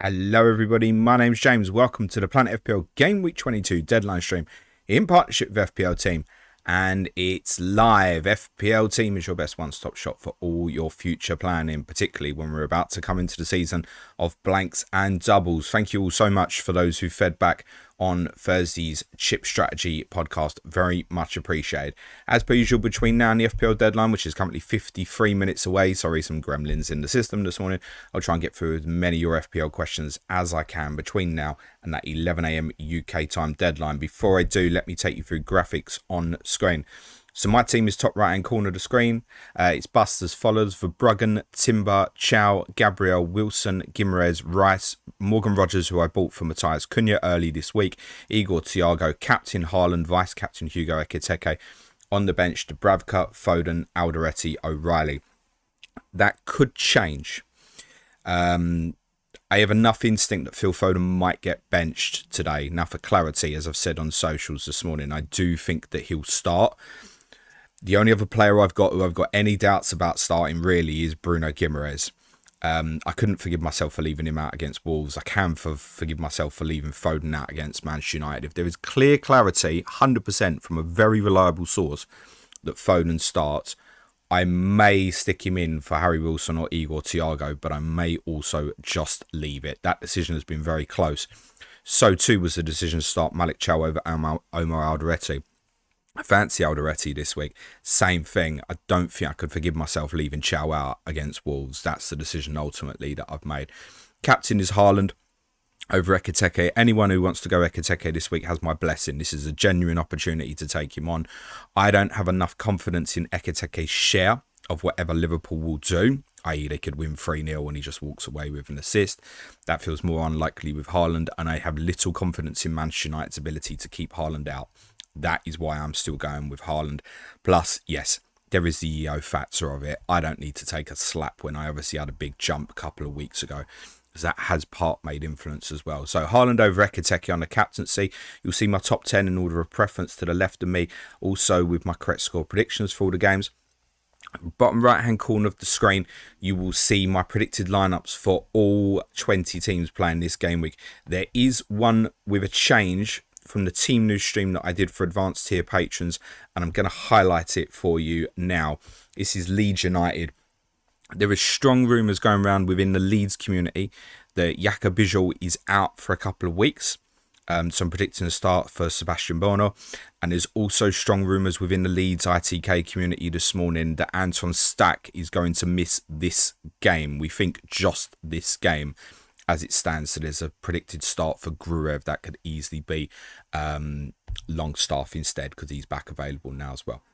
Hello everybody, my name's James. Welcome to the Planet FPL Gameweek 22 Deadline stream in partnership with FPL Team. And it's live. FPL Team is your best one-stop shop for all your future planning, particularly when we're about to come into the season of blanks and doubles. Thank you all so much for those who fed back on Thursday's Chip Strategy podcast. Very much appreciated. As per usual, between now and the FPL deadline, which is currently 53 minutes away, sorry, some gremlins in the system this morning, I'll try and get through as many of your FPL questions as I can between now and that 11 a.m. UK time deadline. Before I do, let me take you through graphics on screen. So my team is top right hand corner of the screen. It's bust as follows: Verbruggen, Timber, Chow, Gabriel, Wilson, Gimerez, Rice, Morgan Rogers, who I bought for Matthias Cunha early this week, Igor Thiago, Captain Haaland, Vice Captain Hugo Ekitike. On the bench, Dubravka, Foden, Alderete, O'Reilly. That could change. I have enough instinct that Phil Foden might get benched today. Now, for clarity, as I've said on socials this morning, I do think that he'll start. The only other player I've got any doubts about starting really is Bruno Gimerez. I couldn't forgive myself for leaving him out against Wolves. I can forgive myself for leaving Foden out against Manchester United. If there is clear clarity, 100% from a very reliable source, that Foden starts, I may stick him in for Harry Wilson or Igor Thiago, but I may also just leave it. That decision has been very close. So too was the decision to start Malik Chow over Omar Alderete. I fancy Alderete this week. Same thing. I don't think I could forgive myself leaving Chow out against Wolves. That's the decision ultimately that I've made. Captain is Haaland over Ekitike. Anyone who wants to go Ekitike this week has my blessing. This is a genuine opportunity to take him on. I don't have enough confidence in Ekitike's share of whatever Liverpool will do, i.e. they could win 3-0 and he just walks away with an assist. That feels more unlikely with Haaland, and I have little confidence in Manchester United's ability to keep Haaland out. That is why I'm still going with Haaland. Plus, yes, there is the EO factor of it. I don't need to take a slap when I obviously had a big jump a couple of weeks ago, because that has made influence as well. So Haaland over Ekitike on the captaincy. You'll see my top 10 in order of preference to the left of me, also with my correct score predictions for all the games. Bottom right hand corner of the screen, you will see my predicted lineups for all 20 teams playing this game week. There is one with a change from the team news stream that I did for advanced tier patrons, and I'm going to highlight it for you now. This is Leeds United. There is strong rumours going around within the Leeds community that Yaka Bijol is out for a couple of weeks. So I'm predicting a start for Sebastian Bono. And there's also strong rumours within the Leeds ITK community this morning that Anton Stack is going to miss this game. We think just this game as it stands. So there's a predicted start for Gruev that could easily be Longstaff instead, because he's back available now as well.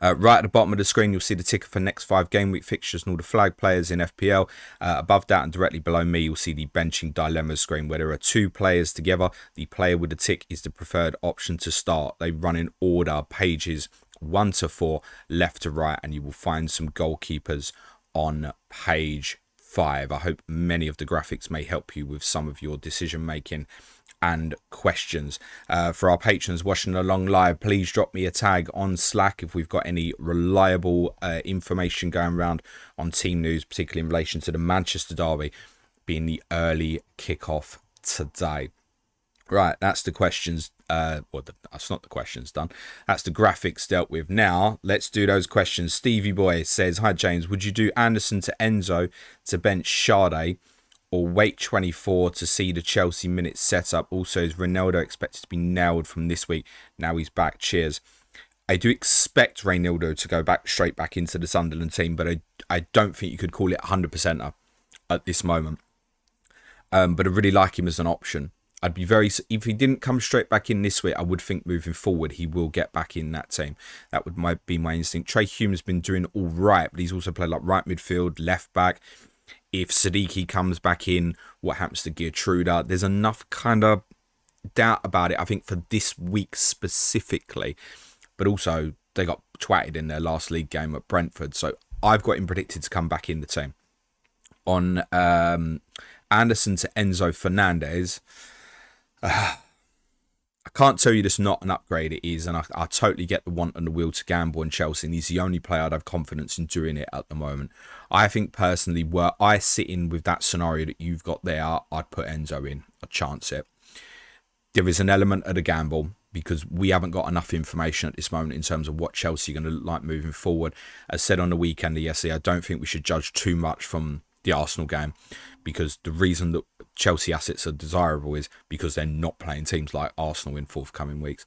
Right at the bottom of the screen, you'll see the ticker for next 5 game week fixtures and all the flag players in FPL. Above that and directly below me, you'll see the benching dilemma screen where there are 2 players together. The player with the tick is the preferred option to start. They run in order, pages 1 to 4, left to right, and you will find some goalkeepers on page 5. I hope many of the graphics may help you with some of your decision making and questions. For our patrons watching along live, please drop me a tag on Slack if we've got any reliable information going around on team news, particularly in relation to the Manchester derby being the early kickoff today. Right, that's the questions. That's not the questions done. That's the graphics dealt with. Now, let's do those questions. Stevie Boy says, hi James, would you do Anderson to Enzo to bench Sade, or wait 24 to see the Chelsea minutes set up? Also, is Ronaldo expected to be nailed from this week? Now he's back. Cheers. I do expect Ronaldo to go straight back into the Sunderland team, but I don't think you could call it 100% at this moment. But I really like him as an option. I'd be if he didn't come straight back in this week, I would think moving forward he will get back in that team. That would be my instinct. Trey Hume's been doing all right, but he's also played like right midfield, left back. If Siddiqui comes back in, what happens to Geertruida? There's enough kind of doubt about it, I think, for this week specifically. But also, they got twatted in their last league game at Brentford. So I've got him predicted to come back in the team. On Anderson to Enzo Fernandez, I can't tell you this not an upgrade. It is, and I totally get the want and the will to gamble on Chelsea, and he's the only player I'd have confidence in doing it at the moment. I think personally, were I sitting with that scenario that you've got there, I'd put Enzo in. I'd chance it. There is an element of the gamble because we haven't got enough information at this moment in terms of what Chelsea are going to look like moving forward. As said on the weekend yesterday, I don't think we should judge too much from the Arsenal game, because the reason that Chelsea assets are desirable is because they're not playing teams like Arsenal in forthcoming weeks.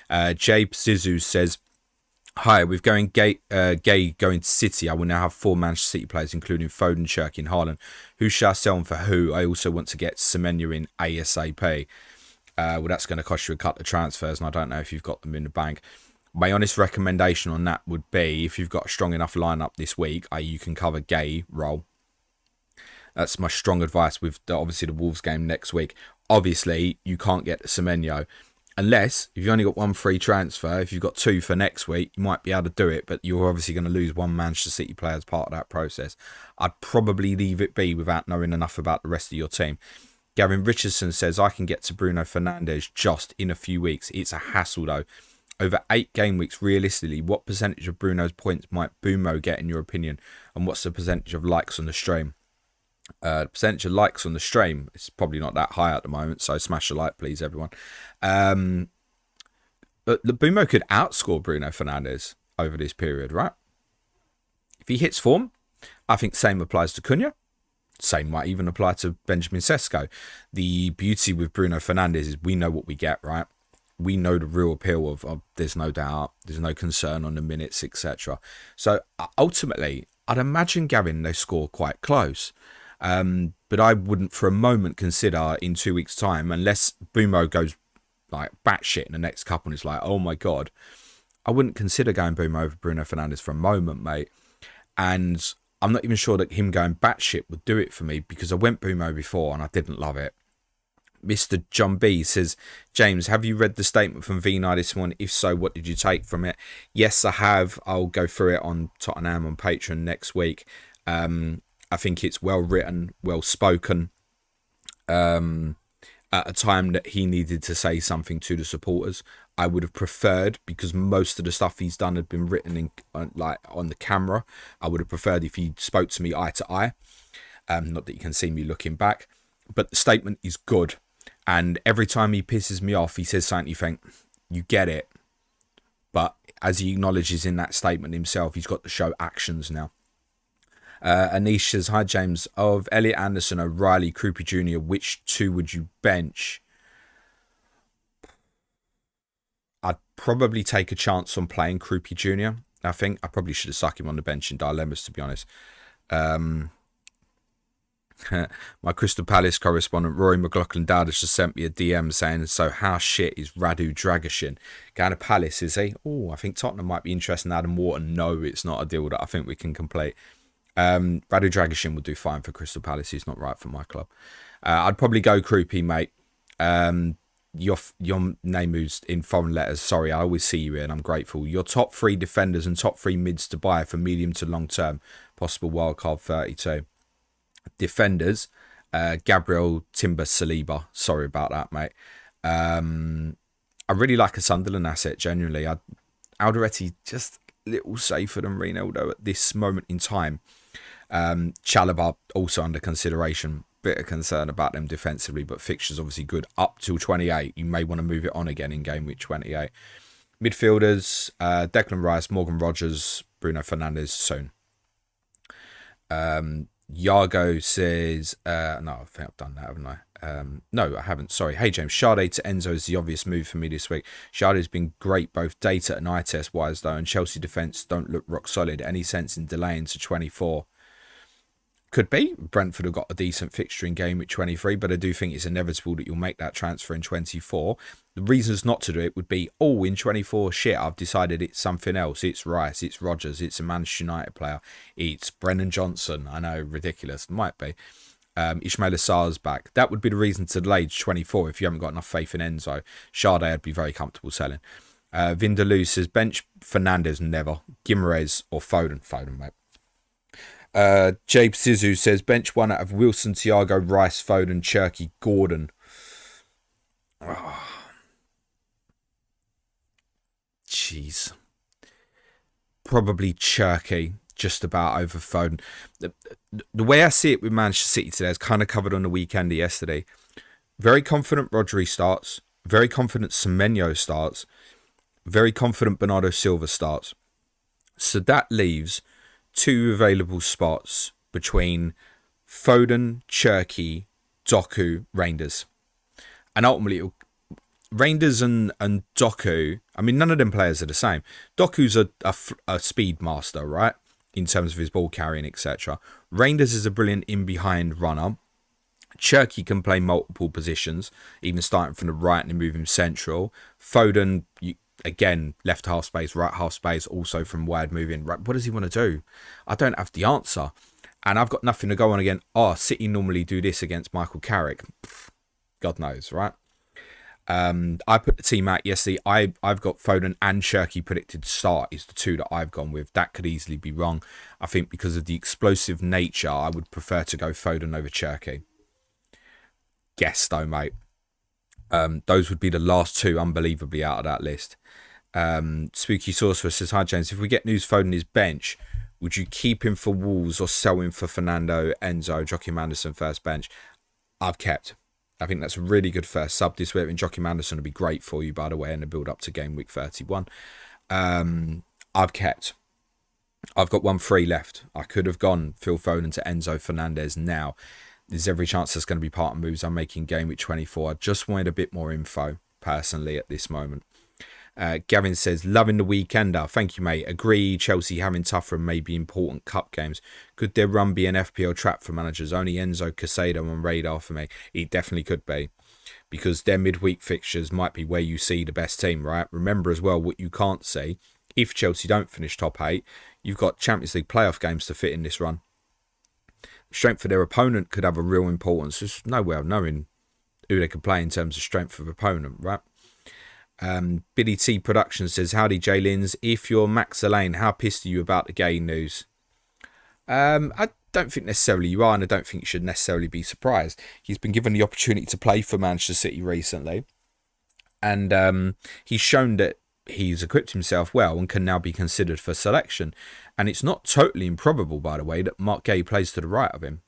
Jabe Sizu says, hi, with Gay going to City, I will now have 4 Manchester City players, including Foden, Cherky and Haaland. Who shall I sell and for who? I also want to get Semenyo in ASAP. Well, that's going to cost you a couple of transfers, and I don't know if you've got them in the bank. My honest recommendation on that would be, if you've got a strong enough lineup this week, you can cover Gay role. That's my strong advice with obviously the Wolves game next week. Obviously, you can't get Semenyo unless if you've only got 1 free transfer. If you've got 2 for next week, you might be able to do it, but you're obviously going to lose 1 Manchester City player as part of that process. I'd probably leave it be without knowing enough about the rest of your team. Gavin Richardson says, I can get to Bruno Fernandes just in a few weeks. It's a hassle though. Over 8 game weeks, realistically, what percentage of Bruno's points might Bumo get in your opinion? And what's the percentage of likes on the stream? The percentage of likes on the stream is probably not that high at the moment, so smash a like please everyone. But the Bumo could outscore Bruno Fernandes over this period, right? If he hits form, I think same applies to Cunha. Same might even apply to Benjamin Sesko. The beauty with Bruno Fernandes is we know what we get, right? We know the real appeal of there's no doubt, there's no concern on the minutes, etc. So ultimately, I'd imagine Gavin they score quite close. But I wouldn't for a moment consider in 2 weeks' time, unless Bumo goes like batshit in the next couple and it's like, oh my God, I wouldn't consider going Bumo over Bruno Fernandes for a moment, mate. And I'm not even sure that him going batshit would do it for me, because I went Bumo before and I didn't love it. Mr. John B says, James, have you read the statement from V9 this morning? If so, what did you take from it? Yes, I have. I'll go through it on Tottenham on Patreon next week. I think it's well written, well spoken, at a time that he needed to say something to the supporters. I would have preferred, because most of the stuff he's done had been written in like on the camera, I would have preferred if he spoke to me eye to eye. Not that you can see me looking back, but the statement is good. And every time he pisses me off, he says something you think, you get it. But as he acknowledges in that statement himself, he's got to show actions now. Anish says, hi James, of Elliot Anderson, O'Reilly, Krupi Jr., which 2 would you bench? I'd probably take a chance on playing Krupi Jr. I think I probably should have stuck him on the bench in dilemmas, to be honest. My Crystal Palace correspondent Rory McLaughlin Dowd has just sent me a DM saying, so how shit is Radu Dragishin? Going to Palace, is he? Oh, I think Tottenham might be interested in Adam Wharton. No, it's not a deal that I think we can complete. Radu Dragishin would do fine for Crystal Palace. He's not right for my club. I'd probably go Krupi, mate. Your name who's in foreign letters. Sorry, I always see you here and I'm grateful. Your top 3 defenders and top 3 mids to buy for medium to long term. Possible wildcard 32. Defenders, Gabriel, Timber, Saliba. Sorry about that, mate. I really like a Sunderland asset, genuinely. Alderete just a little safer than Ronaldo at this moment in time. Chalobah also under consideration. Bit of concern about them defensively, but fixtures obviously good up till 28. You may want to move it on again in game week 28. Midfielders, Declan Rice, Morgan Rogers, Bruno Fernandes soon. Yago says, no, I think I've done that, haven't I? No, I haven't. Sorry. Hey, James. Sade to Enzo is the obvious move for me this week. Sade has been great both data and eye test wise, though, and Chelsea defence don't look rock solid. Any sense in delaying to 24? Could be. Brentford have got a decent fixture in game week 23, but I do think it's inevitable that you'll make that transfer in 24. The reasons not to do it would be, oh, in 24, shit, I've decided it's something else. It's Rice, it's Rodgers, it's a Manchester United player, it's Brennan Johnson. I know, ridiculous. Might be. Ismail Assar's back. That would be the reason to delay to 24 if you haven't got enough faith in Enzo. Sade, I'd be very comfortable selling. Vindaloo says, bench Fernandes, never. Guimaraes or Foden. Foden, mate. Jabe Sizu says, bench one out of Wilson, Thiago, Rice, Foden, Cherky, Gordon. Oh. jeez, probably Cherky just about over Foden. The way I see it with Manchester City today is kind of covered on the weekend yesterday. Very confident Rodri starts. Very confident Semenyo starts. Very confident Bernardo Silva starts. So that leaves 2 available spots between Foden, Cherky, Doku, Reinders. And ultimately, Reinders and Doku, I mean, none of them players are the same. Doku's a speed master, right? In terms of his ball carrying, etc. Reinders is a brilliant in-behind runner. Cherky can play multiple positions, even starting from the right and moving central. Foden, again, left half space, right half space, also from wide moving. Right, what does he want to do? I don't have the answer. And I've got nothing to go on again. Oh, City normally do this against Michael Carrick. God knows, right? I put the team out yesterday. I've got Foden and Cherky predicted to start is the 2 that I've gone with. That could easily be wrong. I think because of the explosive nature, I would prefer to go Foden over Cherky. Guess though, mate. Those would be the last 2 unbelievably out of that list. Spooky Sorcerer says, hi James, if we get news Foden is bench, would you keep him for Wolves or sell him for Fernando, Enzo, Joachim Anderson first bench? I've kept. I think that's a really good first sub this week. And Joachim Anderson will be great for you, by the way, in the build up to game week 31. I've kept. I've got 1 free left. I could have gone Phil Foden to Enzo Fernandez now. There's every chance that's going to be part of moves I'm making game week 24. I just wanted a bit more info, personally, at this moment. Gavin says, loving the weekender. Thank you, mate. Agree, Chelsea having tougher and maybe important cup games. Could their run be an FPL trap for managers? Only Enzo Casado on radar for me. It definitely could be. Because their midweek fixtures might be where you see the best team, right? Remember as well, what you can't see, if Chelsea don't finish top 8, you've got Champions League playoff games to fit in this run. Strength of their opponent could have a real importance. There's no way of knowing who they could play in terms of strength of opponent, right? Billy T Production says, howdy Jay Lins, if you're Max Elaine, how pissed are you about the gay news? I don't think necessarily you are, and I don't think you should necessarily be surprised. He's been given the opportunity to play for Manchester City recently, and he's shown that he's equipped himself well and can now be considered for selection. And it's not totally improbable, by the way, that Mark Gay plays to the right of him.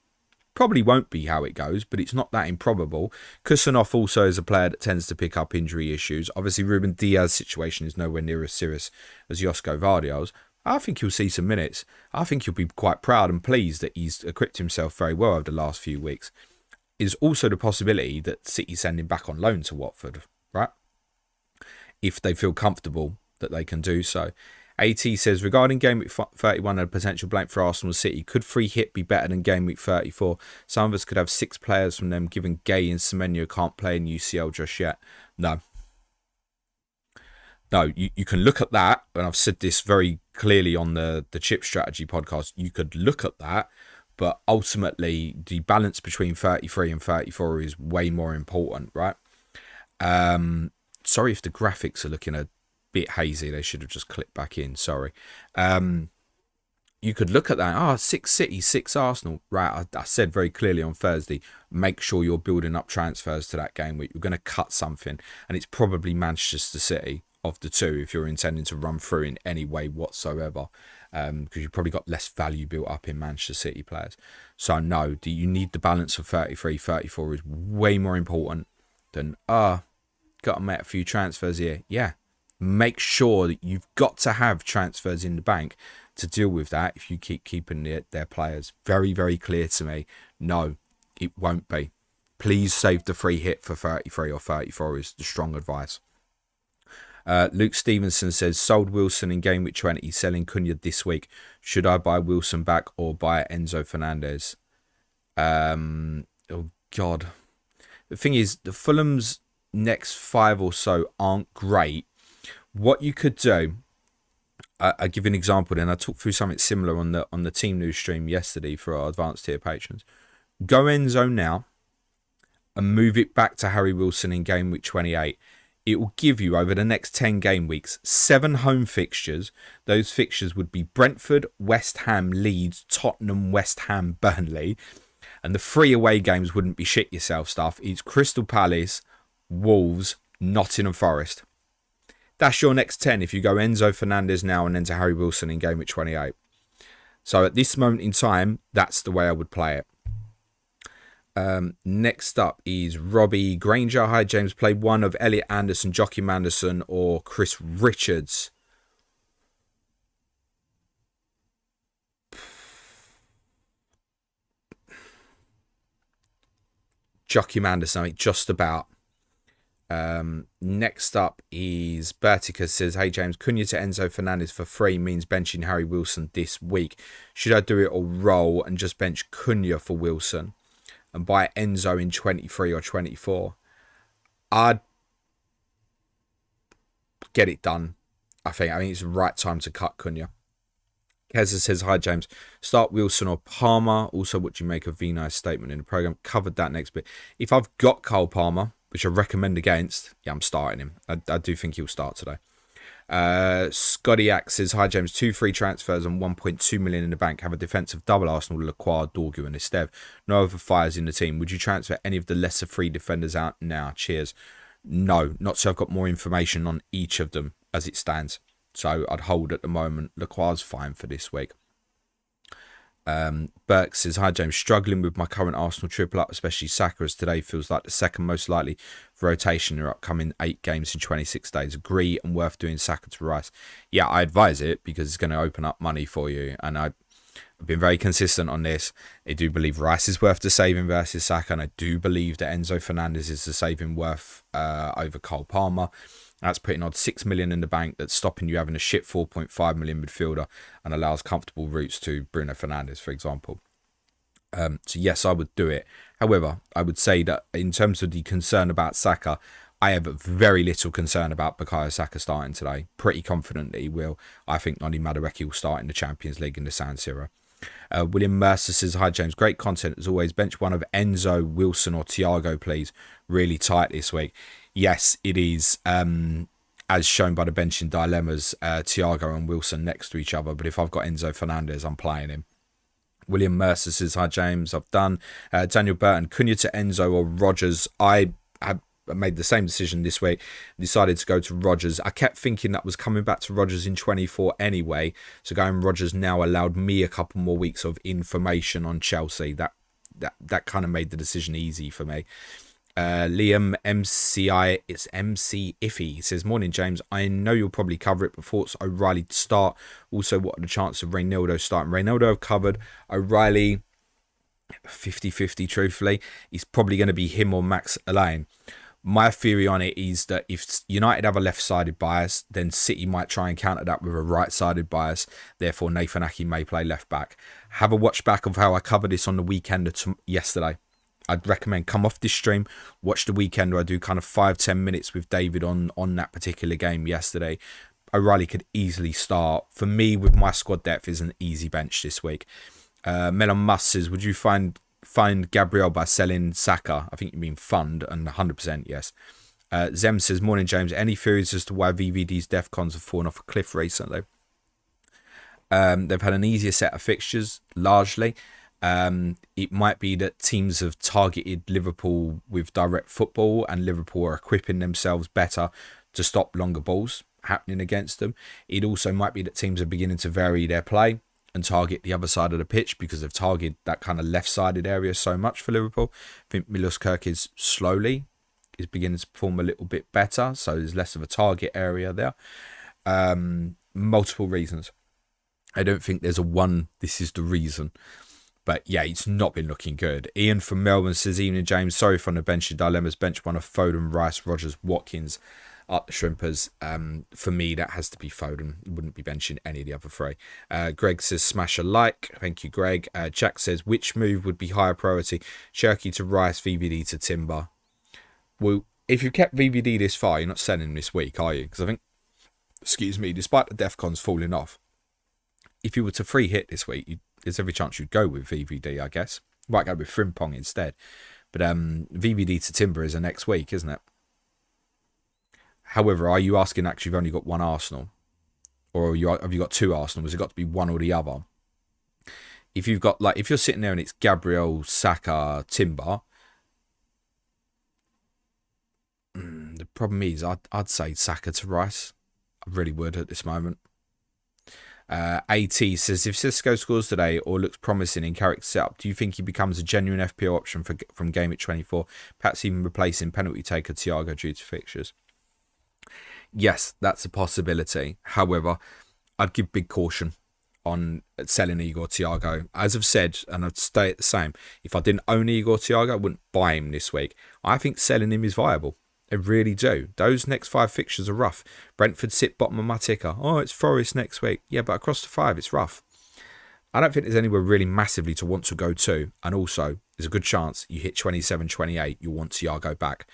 Probably won't be how it goes, but it's not that improbable. Kusanov also is a player that tends to pick up injury issues. Obviously, Ruben Diaz's situation is nowhere near as serious as Josko Vardio's. I think he'll see some minutes. I think he'll be quite proud and pleased that he's equipped himself very well over the last few weeks. Is also the possibility that City send him back on loan to Watford, right? If they feel comfortable that they can do so. AT says, regarding Game Week 31 and a potential blank for Arsenal City, could free hit be better than Game Week 34? Some of us could have 6 players from them, given Gay and Semenyo can't play in UCL just yet. No, you can look at that, and I've said this very clearly on the Chip Strategy podcast. You could look at that, but ultimately the balance between 33 and 34 is way more important, right? Sorry if the graphics are looking a bit hazy. They should have just clicked back in. Sorry. You could look at that. 6 City, 6 Arsenal. Right. I said very clearly on Thursday, make sure you're building up transfers to that game week. You're going to cut something, and it's probably Manchester City of the 2 if you're intending to run through in any way whatsoever, because you've probably got less value built up in Manchester City players. So no, you need the balance of 33, 34 is way more important than, got to make a few transfers here. Yeah. Make sure that you've got to have transfers in the bank to deal with that if you keep keeping their players. Very, very clear to me. No, it won't be. Please save the free hit for 33 or 34 is the strong advice. Luke Stevenson says, sold Wilson in Game Week 20, selling Cunha this week. Should I buy Wilson back or buy Enzo Fernandez? Oh, God. The thing is, the Fulham's next 5 or so aren't great. What you could do, I'll give you an example then. I talked through something similar on the team news stream yesterday for our advanced tier patrons. Go Enzo now and move it back to Harry Wilson in Game Week 28. It will give you, over the next 10 game weeks, 7 home fixtures. Those fixtures would be Brentford, West Ham, Leeds, Tottenham, West Ham, Burnley. And the 3 away games wouldn't be shit yourself stuff. It's Crystal Palace, Wolves, Nottingham Forest. That's your next 10 if you go Enzo Fernandez now and then to Harry Wilson in game week 28. So at this moment in time, that's the way I would play it. Next up is Robbie Granger. Hi, James. Play one of Elliot Anderson, Joachim Anderson, or Chris Richards. Joachim Anderson, I mean, just about. Next up is Bertica says, hey James, Cunha to Enzo Fernandez for free means benching Harry Wilson this week. Should I do it or roll and just bench Cunha for Wilson and buy Enzo in 23 or 24? I'd get it done. I think it's the right time to cut Cunha. Keza says, hi James, start Wilson or Palmer. Also, what do you make of Vinay's statement in the program? Covered that next bit. If I've got Cole Palmer, which I recommend against, yeah, I'm starting him. I do think he'll start today. Scotty Axe says, hi James, 2 free transfers and 1.2 million in the bank. Have a defensive double Arsenal, Lacroix, Dorgu and Estev. No other fires in the team. Would you transfer any of the lesser free defenders out now? Cheers. No, not so I've got more information on each of them as it stands. So I'd hold at the moment. Lacroix's fine for this week. Burke says, hi James, struggling with my current Arsenal triple up, especially Saka, as today feels like the second most likely for rotation in our upcoming 8 games in 26 days. Agree and worth doing Saka to Rice. Yeah, I advise it because it's going to open up money for you, and I've been very consistent on this. I do believe Rice is worth the saving versus Saka, and I do believe that Enzo Fernandez is the saving worth over Cole Palmer. That's putting on 6 million in the bank. That's stopping you having a shit 4.5 million midfielder and allows comfortable routes to Bruno Fernandes, for example. So yes, I would do it. However, I would say that in terms of the concern about Saka, I have very little concern about Bukayo Saka starting today. Pretty confident that he will. I think Noni Madueke will start in the Champions League in the San Siro. William Mercer says, hi James, great content as always. Bench one of Enzo, Wilson or Thiago, please. Really tight this week. Yes, it is, as shown by the benching dilemmas, Thiago and Wilson next to each other. But if I've got Enzo Fernandez, I'm playing him. William Mercer says, hi James, I've done. Daniel Burton, Cunha to Enzo or Rodgers. I have made the same decision this week. Decided to go to Rodgers. I kept thinking that was coming back to Rodgers in 24 anyway. So going Rodgers now allowed me a couple more weeks of information on Chelsea. That kind of made the decision easy for me. Liam MCI, it's MC Iffy. He says, morning James, I know you'll probably cover it, but thoughts O'Reilly to start. Also, what are the chances of Reynaldo starting? Reynaldo I've covered. O'Reilly 50-50 truthfully. He's probably going to be him or Max Alain. My theory on it is that if United have a left-sided bias, then City might try and counter that with a right-sided bias. Therefore, Nathan Ake may play left-back. Have a watch back of how I covered this on the weekend yesterday. I'd recommend come off this stream, watch the weekend where I do kind of 5-10 minutes with David on that particular game yesterday. O'Reilly could easily start. For me, with my squad depth, is an easy bench this week. Melon Musk says, would you find Gabriel by selling Saka? I think you mean fund, and 100% yes. Zem says, morning James, any theories as to why VVD's DEFCONs have fallen off a cliff recently? They've had an easier set of fixtures, largely. It might be that teams have targeted Liverpool with direct football and Liverpool are equipping themselves better to stop longer balls happening against them. It also might be that teams are beginning to vary their play and target the other side of the pitch because they've targeted that kind of left-sided area so much for Liverpool. I think Milos Kerkez is beginning to perform a little bit better, so there's less of a target area there. Multiple reasons. I don't think there's this is the reason. But yeah, it's not been looking good. Ian from Melbourne says, evening James, sorry for the bench dilemmas. Bench one of Foden, Rice, Rodgers, Watkins up the Shrimpers. For me, that has to be Foden. Wouldn't be benching any of the other three. Greg says, smash a like. Thank you, Greg. Jack says, which move would be higher priority? Cherky to Rice, VVD to Timber. Well, if you kept VVD this far, you're not selling him this week, are you? Because I think, despite the DEFCONs falling off, if you were to free hit this week, there's every chance you'd go with VVD, I guess. You might go with Frimpong instead. But VVD to Timber is a next week, isn't it? However, are you asking actually you've only got one Arsenal? Or have you got two Arsenal? Has it got to be one or the other? If you've got, if you're sitting there and it's Gabriel, Saka, Timber, the problem is I'd say Saka to Rice. I really would at this moment. AT says, if Cisco scores today or looks promising in character setup, do you think he becomes a genuine FPL option from Gameweek 24? Perhaps even replacing penalty taker Thiago due to fixtures. Yes, that's a possibility. However, I'd give big caution on selling Igor Thiago. As I've said, and I'd stay at the same, if I didn't own Igor Thiago, I wouldn't buy him this week. I think selling him is viable. I really do. Those next 5 fixtures are rough. Brentford sit bottom of my ticker. Oh, it's Forest next week. Yeah, but across the 5, it's rough. I don't think there's anywhere really massively to want to go to. And also, there's a good chance you hit 27-28, you'll want Thiago back.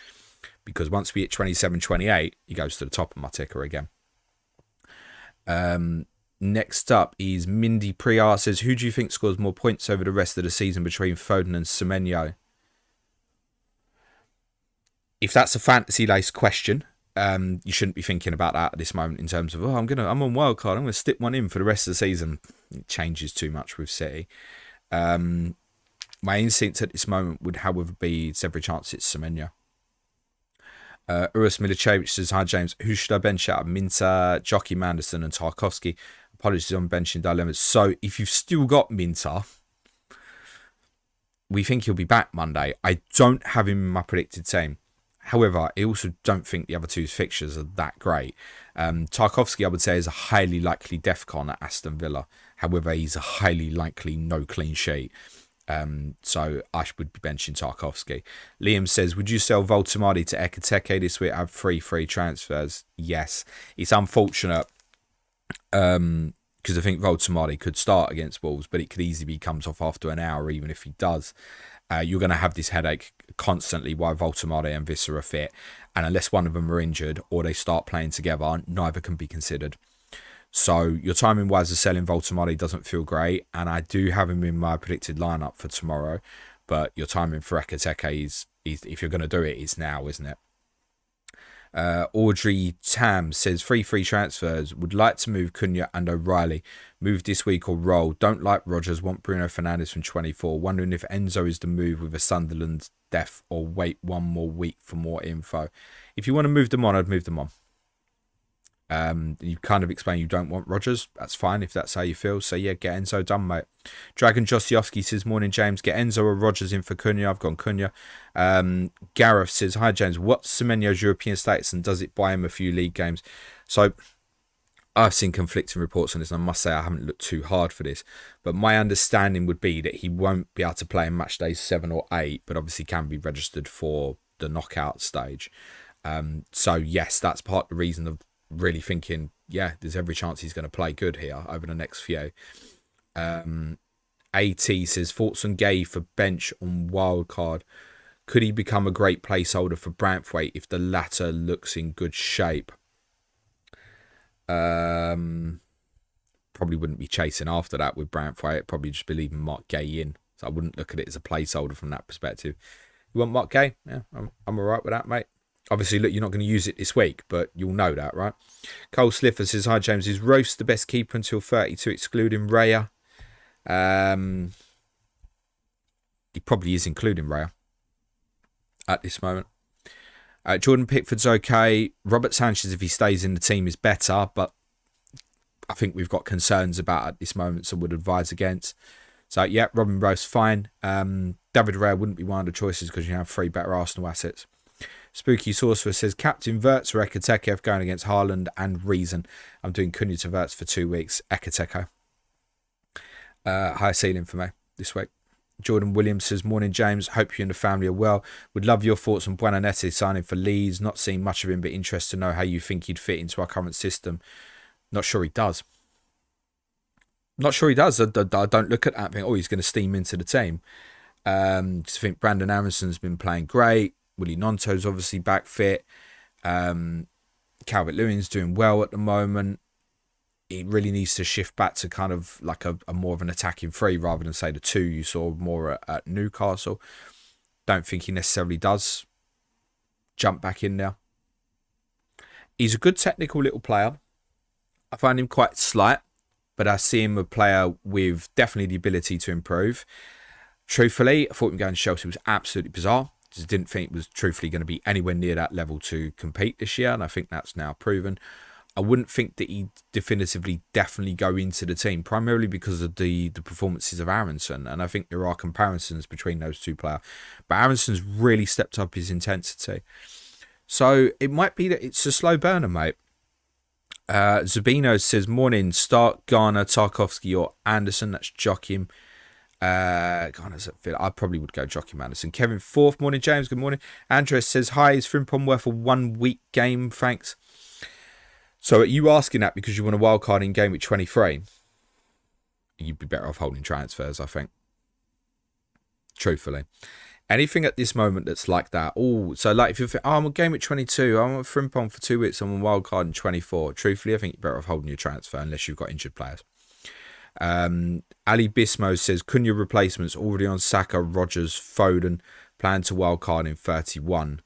Because once we hit 27-28, he goes to the top of my ticker again. Next up is Mindy Priar says, who do you think scores more points over the rest of the season between Foden and Semenyo? If that's a fantasy-laced question, you shouldn't be thinking about that at this moment in terms of, oh, I'm on wildcard, I'm going to stick one in for the rest of the season. It changes too much with City. My instinct at this moment would, however, be it's every chance it's Semenyo. Urus Milicevic says, hi James, who should I bench out? Minter, Jockey, Manderson and Tarkovsky. Apologies on benching dilemmas. So if you've still got Minter, we think he'll be back Monday. I don't have him in my predicted team. However, I also don't think the other two's fixtures are that great. Tarkovsky, I would say, is a highly likely DEFCON at Aston Villa. However, he's a highly likely no clean sheet. So I would be benching Tarkovsky. Liam says, would you sell Voltamadi to Ekiteke this week? I have 3 free transfers. Yes. It's unfortunate because I think Voltamadi could start against Wolves, but it could easily be comes off after an hour, even if he does. You're going to have this headache constantly while Voltamade and Visser are fit. And unless one of them are injured or they start playing together, neither can be considered. So your timing wise of selling Voltamade doesn't feel great. And I do have him in my predicted lineup for tomorrow. But your timing for Ekiteke is if you're going to do it, it's now, isn't it? Audrey Tam says, free transfers. Would like to move Cunha and O'Reilly. Move this week or roll. Don't like Rodgers. Want Bruno Fernandes from 24. Wondering if Enzo is the move with a Sunderland death or wait one more week for more info. If you want to move them on, I'd move them on. You kind of explain you don't want Rodgers. That's fine if that's how you feel. So yeah, get Enzo done, mate. Dragon Josiowski says, morning James, get Enzo or Rodgers in for Cunha. I've gone Cunha. Gareth says, hi James, what's Semenyo's European status and does it buy him a few league games? So I've seen conflicting reports on this, and I must say I haven't looked too hard for this, but my understanding would be that he won't be able to play in match days 7 or 8, but obviously can be registered for the knockout stage. So yes, that's part of the reason of really thinking, yeah, there's every chance he's going to play good here over the next few. AT says, thoughts on Gay for bench on wildcard. Could he become a great placeholder for Branthwaite if the latter looks in good shape? Probably wouldn't be chasing after that with Branthwaite. Probably just be leaving Mark Gay in. So I wouldn't look at it as a placeholder from that perspective. You want Mark Gay? Yeah, I'm all right with that, mate. Obviously, look, you're not going to use it this week, but you'll know that, right? Cole Sliffer says, hi, James. Is Roast the best keeper until 32, excluding Raya? He probably is including Raya at this moment. Jordan Pickford's okay. Robert Sanchez, if he stays in the team, is better, but I think we've got concerns about at this moment, so would advise against. So, yeah, Robin Roast, fine. David Raya wouldn't be one of the choices because you have 3 better Arsenal assets. Spooky Sorcerer says, Captain Wirtz or Ekiteke going against Haaland and Reason. I'm doing Cunha to Wirtz for 2 weeks. Ekiteke. High ceiling for me this week. Jordan Williams says, morning James, hope you and the family are well. Would love your thoughts on Buonanese signing for Leeds. Not seeing much of him, but interested to know how you think he'd fit into our current system. Not sure he does. I don't look at that and think, oh, he's going to steam into the team. Just think Brandon Aronson's been playing great. Willie Nonto's obviously back fit. Calvert-Lewin's doing well at the moment. He really needs to shift back to kind of like a more of an attacking 3 rather than say the 2 you saw more at Newcastle. Don't think he necessarily does jump back in there. He's a good technical little player. I find him quite slight, but I see him a player with definitely the ability to improve. Truthfully, I thought him going to Chelsea was absolutely bizarre. Just didn't think it was truthfully going to be anywhere near that level to compete this year, and I think that's now proven. I wouldn't think that he'd definitively definitely go into the team, primarily because of the performances of Aronson. And I think there are comparisons between those two players. But Aronson's really stepped up his intensity. So it might be that it's a slow burner, mate. Zabino says, morning, start Garner, Tarkovsky or Anderson. That's Joachim. Garner's I probably would go Joachim Anderson. Kevin Forth, morning, James, good morning. Andres says, hi, is Frimpong worth a 1 week game? Thanks. So are you asking that because you want a wild card in Gameweek 23? You'd be better off holding transfers, I think. Truthfully. Anything at this moment that's like that. Oh, so like if you think, I'm on Gameweek 22, I'm on Frimpong for 2 weeks, I'm on wild card in 24. Truthfully, I think you're better off holding your transfer unless you've got injured players. Ali Bismo says, Cunha replacements already on Saka, Rodgers, Foden, plan to wild card in 31.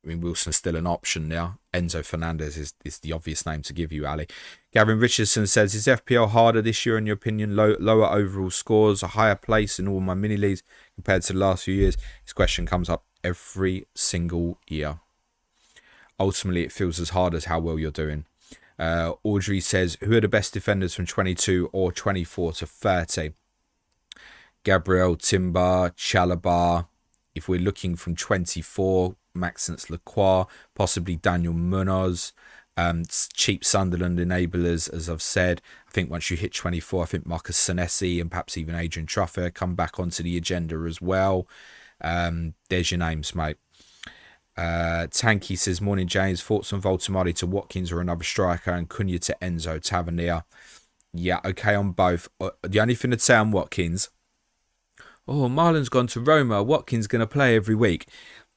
I mean, Wilson's still an option now. Enzo Fernandez is the obvious name to give you, Ali. Gavin Richardson says, is FPL harder this year in your opinion? Lower overall scores, a higher place in all my mini leagues compared to the last few years? This question comes up every single year. Ultimately, it feels as hard as how well you're doing. Audrey says, who are the best defenders from 22 or 24 to 30? Gabriel, Timber, Chalobah. If we're looking from 24, Maxence Lacroix, possibly Daniel Munoz, cheap Sunderland enablers, as I've said. I think once you hit 24, I think Marcus Senesi and perhaps even Adrian Truffer come back onto the agenda as well. There's your names, mate. Tanky says, morning, James. Thoughts on Voltamari to Watkins or another striker, and Cunha to Enzo Tavernier? Yeah, okay on both. The only thing I'd say on Watkins, Marlon's gone to Roma. Watkins going to play every week.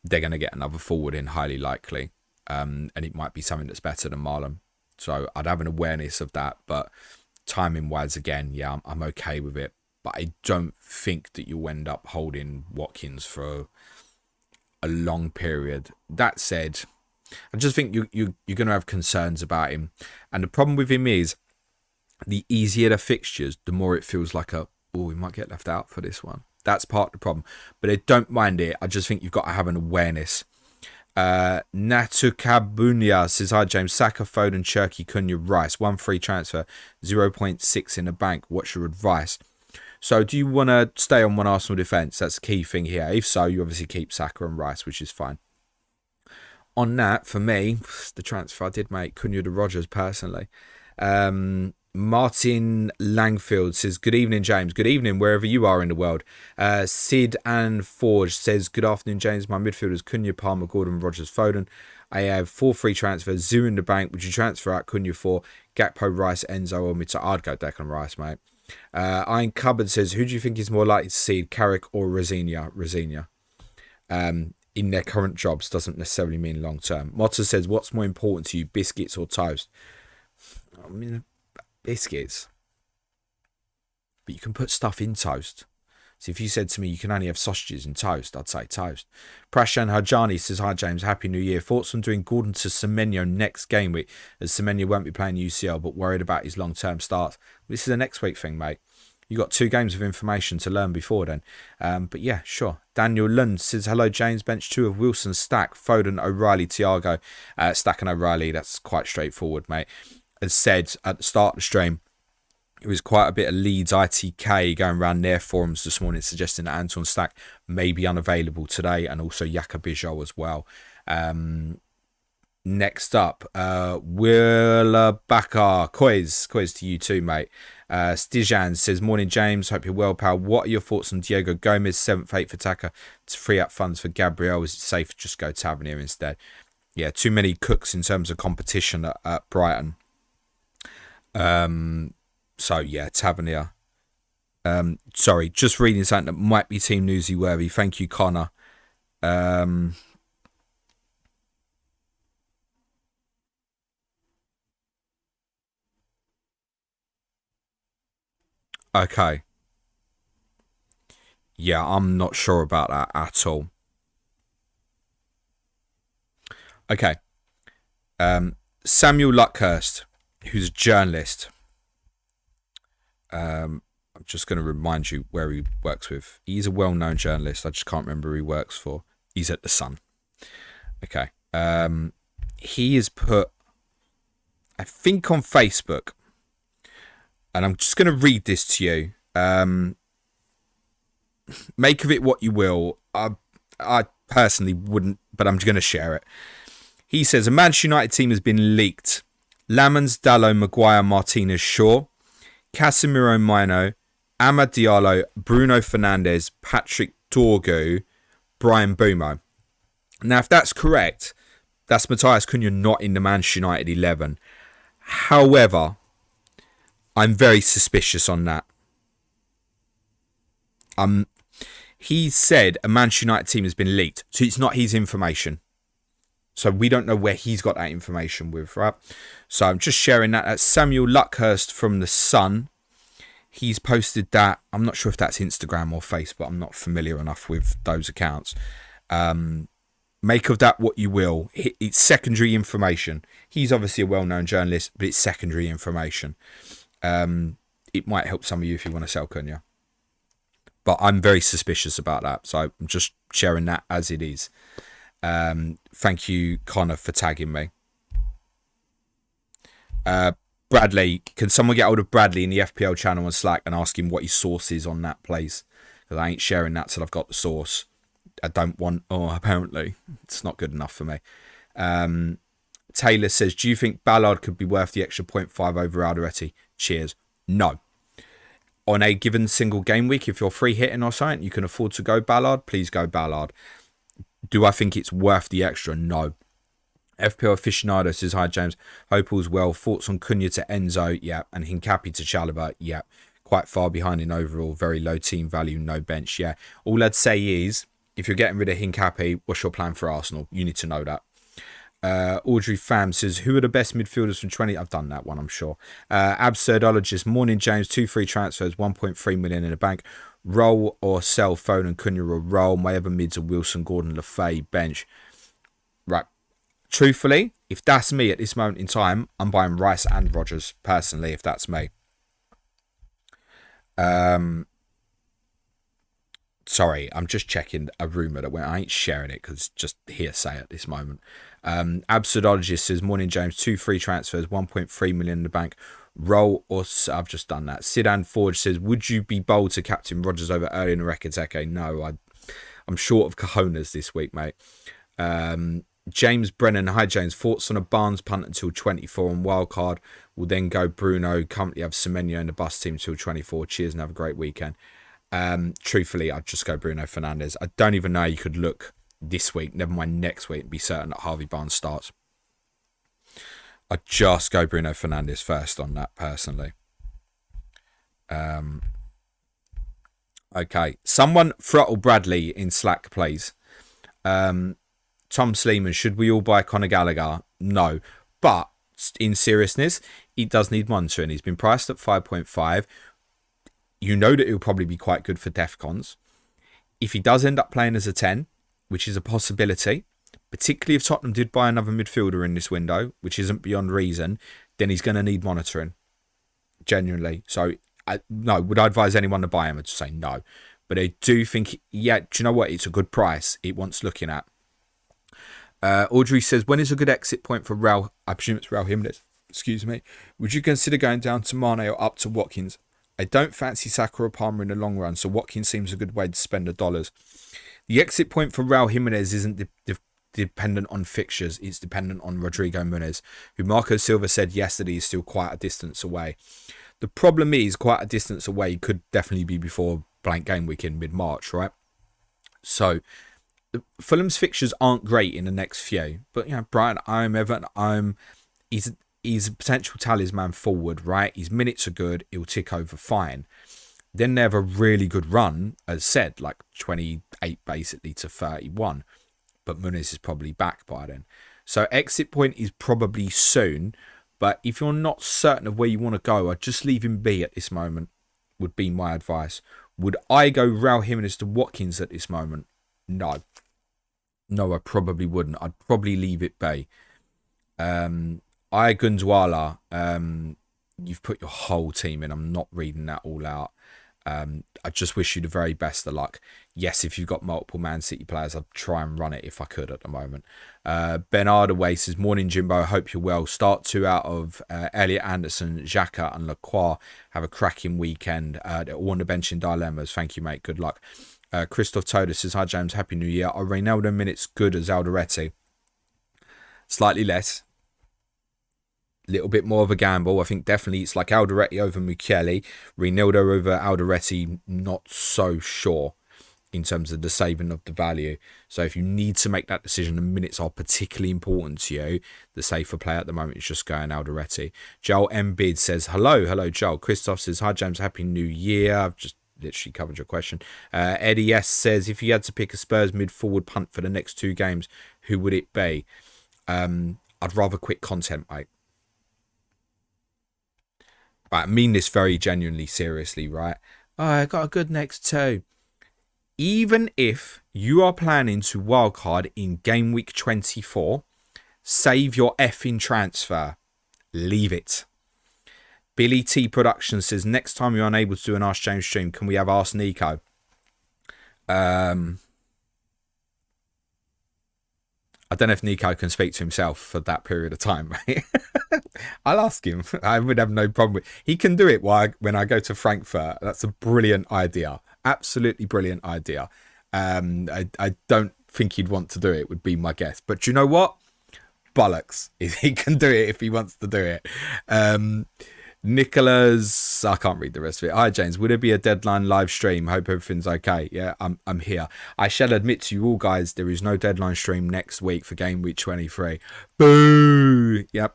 They're going to get another forward in, highly likely. And it might be something that's better than Marlon. So I'd have an awareness of that. But timing-wise, again, yeah, I'm okay with it. But I don't think that you'll end up holding Watkins for a long period. That said, I just think you're going to have concerns about him. And the problem with him is, the easier the fixtures, the more it feels like we might get left out for this one. That's part of the problem. But I don't mind it. I just think you've got to have an awareness. Natukabunya says, hi James, Saka, Foden, Cherky, Cunha, Rice. 1 free transfer, 0.6 in the bank. What's your advice? So do you want to stay on one Arsenal defence? That's the key thing here. If so, you obviously keep Saka and Rice, which is fine. On that, for me, the transfer I did make, Cunha to Rodgers personally. Martin Langfield says, good evening, James. Good evening, wherever you are in the world. Sid and Forge says, good afternoon, James. My midfielders, Cunha, Palmer, Gordon, Rodgers, Foden. I have 4 free transfers, 0 in the bank. Would you transfer out Cunha for Gakpo, Rice, Enzo, or Mita? I'd go Declan Rice, mate. Iron Cupboard says, who do you think is more likely to see, Carrick or Rosinia? In their current jobs doesn't necessarily mean long term. Motta says, what's more important to you, biscuits or toast? I mean, biscuits. But you can put stuff in toast. So if you said to me you can only have sausages in toast, I'd say toast. Prashan Hajani says, hi James, Happy New Year. Thoughts on doing Gordon to Semenyo next game week, as Semenyo won't be playing UCL but worried about his long-term starts. This is a next week thing, mate. You got 2 games of information to learn before then. But yeah, sure. Daniel Lund says, hello James, bench 2 of Wilson, Stack, Foden, O'Reilly, Thiago. Stack and O'Reilly, that's quite straightforward, mate. As said at the start of the stream, it was quite a bit of Leeds ITK going around their forums this morning suggesting that Anton Stack may be unavailable today, and also Yaka as well. Next up, Willa Bakar. Quiz to you too, mate. Stijan says, morning James, hope you're well, pal. What are your thoughts on Diego Gomez, 7th, 8th attacker, to free up funds for Gabriel? Is it safe to just go Tavernier instead? Yeah, too many cooks in terms of competition at Brighton. So yeah, Tavernier. Sorry, just reading something that might be team newsy worthy. Thank you, Connor. Okay. Yeah, I'm not sure about that at all. Okay. Samuel Luckhurst, who's a journalist. I'm just going to remind you where he works with. He's a well-known journalist. I just can't remember who he works for. He's at The Sun. Okay. he has put, I think on Facebook, and I'm just going to read this to you. Make of it what you will. I personally wouldn't, but I'm going to share it. He says, a Manchester United team has been leaked. Lamans, Dallo, Maguire, Martinez, Shaw, Casemiro, Mino, Amad Diallo, Bruno Fernandes, Patrick Dorgu, Brian Bumo. Now, if that's correct, that's Matthias Cunha not in the Manchester United 11. However, I'm very suspicious on that. He said a Manchester United team has been leaked, so it's not his information. So we don't know where he's got that information with, right? So I'm just sharing that. That's Samuel Luckhurst from The Sun. He's posted that. I'm not sure if that's Instagram or Facebook. I'm not familiar enough with those accounts. Make of that what you will. It's secondary information. He's obviously a well-known journalist, but it's secondary information. It might help some of you if you want to sell Cunha. But I'm very suspicious about that. So I'm just sharing that as it is. Thank you, Connor, for tagging me. Bradley, can someone get hold of Bradley in the FPL channel on Slack and ask him what his source is on that place? Because I ain't sharing that till I've got the source. I don't want... Oh, apparently. It's not good enough for me. Taylor says, do you think Ballard could be worth the extra 0.5 over Alderete? Cheers. No. On a given single game week, if you're free hitting or something, you can afford to go Ballard, please go Ballard. Do I think it's worth the extra? No. FPL Aficionado says, hi James, hope all's well. Thoughts on Cunha to Enzo? Yeah. And Hincapi to Chalobah? Yeah. Quite far behind in overall, very low team value, no bench. Yeah. All I'd say is, if you're getting rid of Hincapi, what's your plan for Arsenal? You need to know that. Audrey Pham says, who are the best midfielders from 20? I've done that one, I'm sure. Absurdologist, morning James, 2 free transfers, 1.3 million in the bank. Roll or sell Foden, Cunha or roll. My other mids are Wilson, Gordon, Lafay, bench. Right. Truthfully, if that's me at this moment in time, I'm buying Rice and Rodgers, personally, if that's me. Sorry, I'm just checking a rumour that went. I ain't sharing it because it's just hearsay at this moment. Absurdologist says, morning James, 2 free transfers, 1.3 million in the bank. Roll or... I've just done that. Sidan Forge says, would you be bold to captain Rodgers over early in the Rekateke? No, I'm short of cojones this week, mate. James Brennan, hi James, thoughts on a Barnes punt until 24 on wildcard. Will then go Bruno, currently have Semenyo in the bus team till 24. Cheers and have a great weekend. Truthfully, I'd just go Bruno Fernandes. I don't even know you could look this week, never mind next week, and be certain that Harvey Barnes starts. I'd just go Bruno Fernandes first on that, personally. Okay. Someone throttle Bradley in Slack, please. Tom Sleeman, should we all buy Conor Gallagher? No. But, in seriousness, he does need monitoring. He's been priced at 5.5. You know that he'll probably be quite good for Defcons. If he does end up playing as a 10, which is a possibility, particularly if Tottenham did buy another midfielder in this window, which isn't beyond reason, then he's going to need monitoring. Genuinely. So, no, would I advise anyone to buy him? I'd just say no. But I do think, yeah, do you know what? It's a good price. It wants looking at. Audrey says, when is a good exit point for Raul? I presume it's Raul Jimenez. Excuse me. Would you consider going down to Mane or up to Watkins? I don't fancy Saka or Palmer in the long run, so Watkins seems a good way to spend the dollars. The exit point for Raul Jimenez isn't dependent on fixtures. It's dependent on Rodrigo Muniz, who Marco Silva said yesterday is still quite a distance away. The problem is, quite a distance away could definitely be before blank game week in mid-March, right? So, Fulham's fixtures aren't great in the next few, but you know, Brighton, Everton, he's a potential talisman forward, right? His minutes are good, he'll tick over fine. Then they have a really good run, as said, like 28 basically to 31, but Muniz is probably back by then. So exit point is probably soon, but if you're not certain of where you want to go, I'd just leave him be at this moment, would be my advice. Would I go Raul Jimenez to Watkins at this moment? No. No, I probably wouldn't. I'd probably leave it be. Gundwala, you've put your whole team in. I'm not reading that all out. I just wish you the very best of luck. Yes, if you've got multiple Man City players, I'd try and run it if I could at the moment. Ben Ardaway says, morning, Jimbo. Hope you're well. Start 2 out of Elliot Anderson, Xhaka and Lacroix. Have a cracking weekend. All on the bench in dilemmas. Thank you, mate. Good luck. Christoph Toda says, hi, James. Happy New Year. Are Reynaldo minutes good as Alderete? Slightly less. Little bit more of a gamble. I think definitely it's like Alderete over Mukiele. Reynaldo over Alderete, not so sure in terms of the saving of the value. So if you need to make that decision, the minutes are particularly important to you. The safer play at the moment is just going Alderete. Joel Embid says, hello, Joel. Christoph says, hi, James. Happy New Year. I've just literally covered your question. Eddie S says, if you had to pick a Spurs mid-forward punt for the next 2 games, who would it be? I'd rather quick content, mate. But I mean this very genuinely, seriously, right? Oh, I got a good next 2. Even if you are planning to wildcard in game week 24, save your effing transfer. Leave it. Billy T Productions says, next time you're unable to do an Ask James stream, can we have Ask Nico? I don't know if Nico can speak to himself for that period of time, mate. I'll ask him. I would have no problem with. He can do it when I go to Frankfurt. That's a brilliant idea. Absolutely brilliant idea. I don't think he'd want to do it, would be my guess. But you know what? Bollocks. He can do it if he wants to do it. Nicholas, I can't read the rest of it. Hi, James. Would there be a deadline live stream? Hope everything's okay. Yeah, I'm here. I shall admit to you all, guys, there is no deadline stream next week for game week 23. Boo! Yep.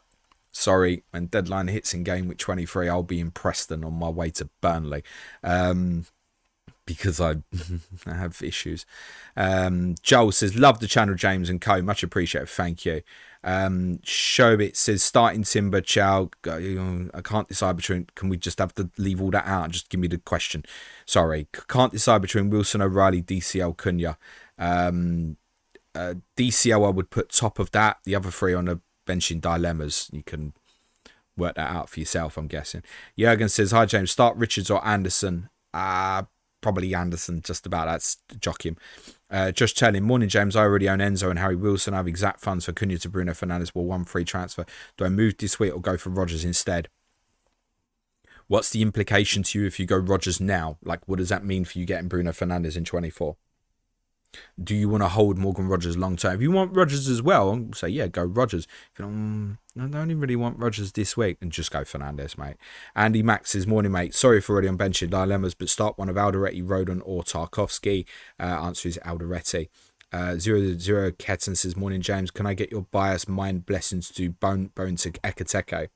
Sorry. When deadline hits in game week 23, I'll be in Preston on my way to Burnley. Because I have issues. Joel says, love the channel, James and co. Much appreciated. Thank you. Shobit says, starting Timber, Chow. I can't decide between. Can we just have to leave all that out and just give me the question? Sorry. Can't decide between Wilson, O'Reilly, DCL, Cunha. DCL, I would put top of that. The other 3 on the bench in dilemmas. You can work that out for yourself, I'm guessing. Jurgen says, hi, James. Start Richards or Anderson? Probably Anderson, just about. That's jockey him. Just telling, morning, James. I already own Enzo and Harry Wilson. I have exact funds for Cunha to Bruno Fernandes. Will 1 free transfer. Do I move this week or go for Rodgers instead? What's the implication to you if you go Rodgers now? Like, what does that mean for you getting Bruno Fernandes in 24? Do you want to hold Morgan Rodgers long term? If you want Rodgers as well, I'll say, yeah, go Rodgers. If you don't, I don't even really want Rodgers this week, and just go Fernandes, mate. Andy Max says, morning, mate. Sorry for already on benching dilemmas, but start one of Alderete, Rodon, or Tarkovsky. Answer is Alderete. 00 Ketten says, morning, James. Can I get your bias mind blessings to bone to Ekateko?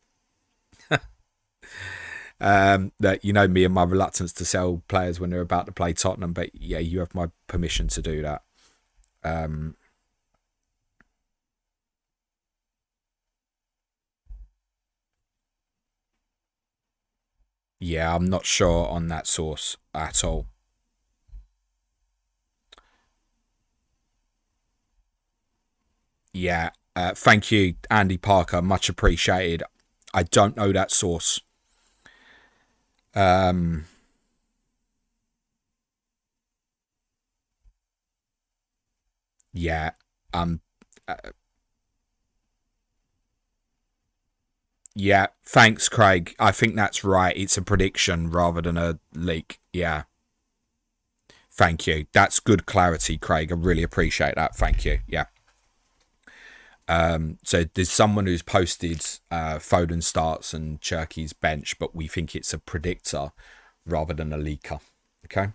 That you know me and my reluctance to sell players when they're about to play Tottenham, but yeah, you have my permission to do that. Yeah, I'm not sure on that source at all. Yeah, thank you, Andy Parker, much appreciated. I don't know that source. Yeah, uh, yeah, thanks, Craig. I think that's right. It's a prediction rather than a leak. Yeah, thank you. That's good clarity, Craig. I really appreciate that. Thank you. Yeah. So there's someone who's posted Foden starts and Cherky's bench, but we think it's a predictor rather than a leaker. Okay.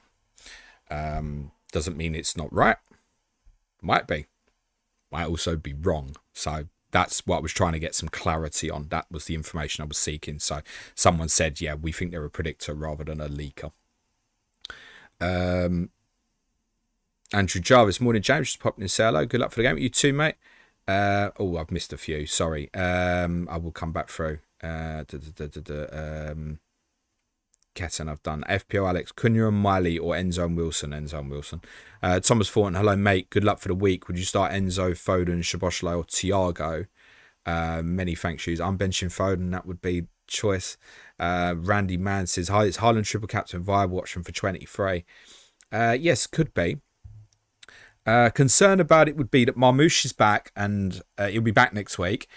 Doesn't mean it's not right. Might be. Might also be wrong. So that's what I was trying to get some clarity on. That was the information I was seeking. So someone said, yeah, we think they're a predictor rather than a leaker. Andrew Jarvis, morning, James. Just popping in, say hello. Good luck for the game. You too, mate. I've missed a few. Sorry. I will come back through. Ketten, I've done. FPL Alex, Cunha and Miley or Enzo and Wilson? Enzo and Wilson. Thomas Thornton, hello, mate. Good luck for the week. Would you start Enzo, Foden, Szoboszlai or Thiago? Many thanks, shoes. I'm benching Foden. That would be choice. Randy Mann says, hi, it's Haaland triple captain viable option for 23. Yes, could be. Concern about it would be that Marmoush is back and he'll be back next week.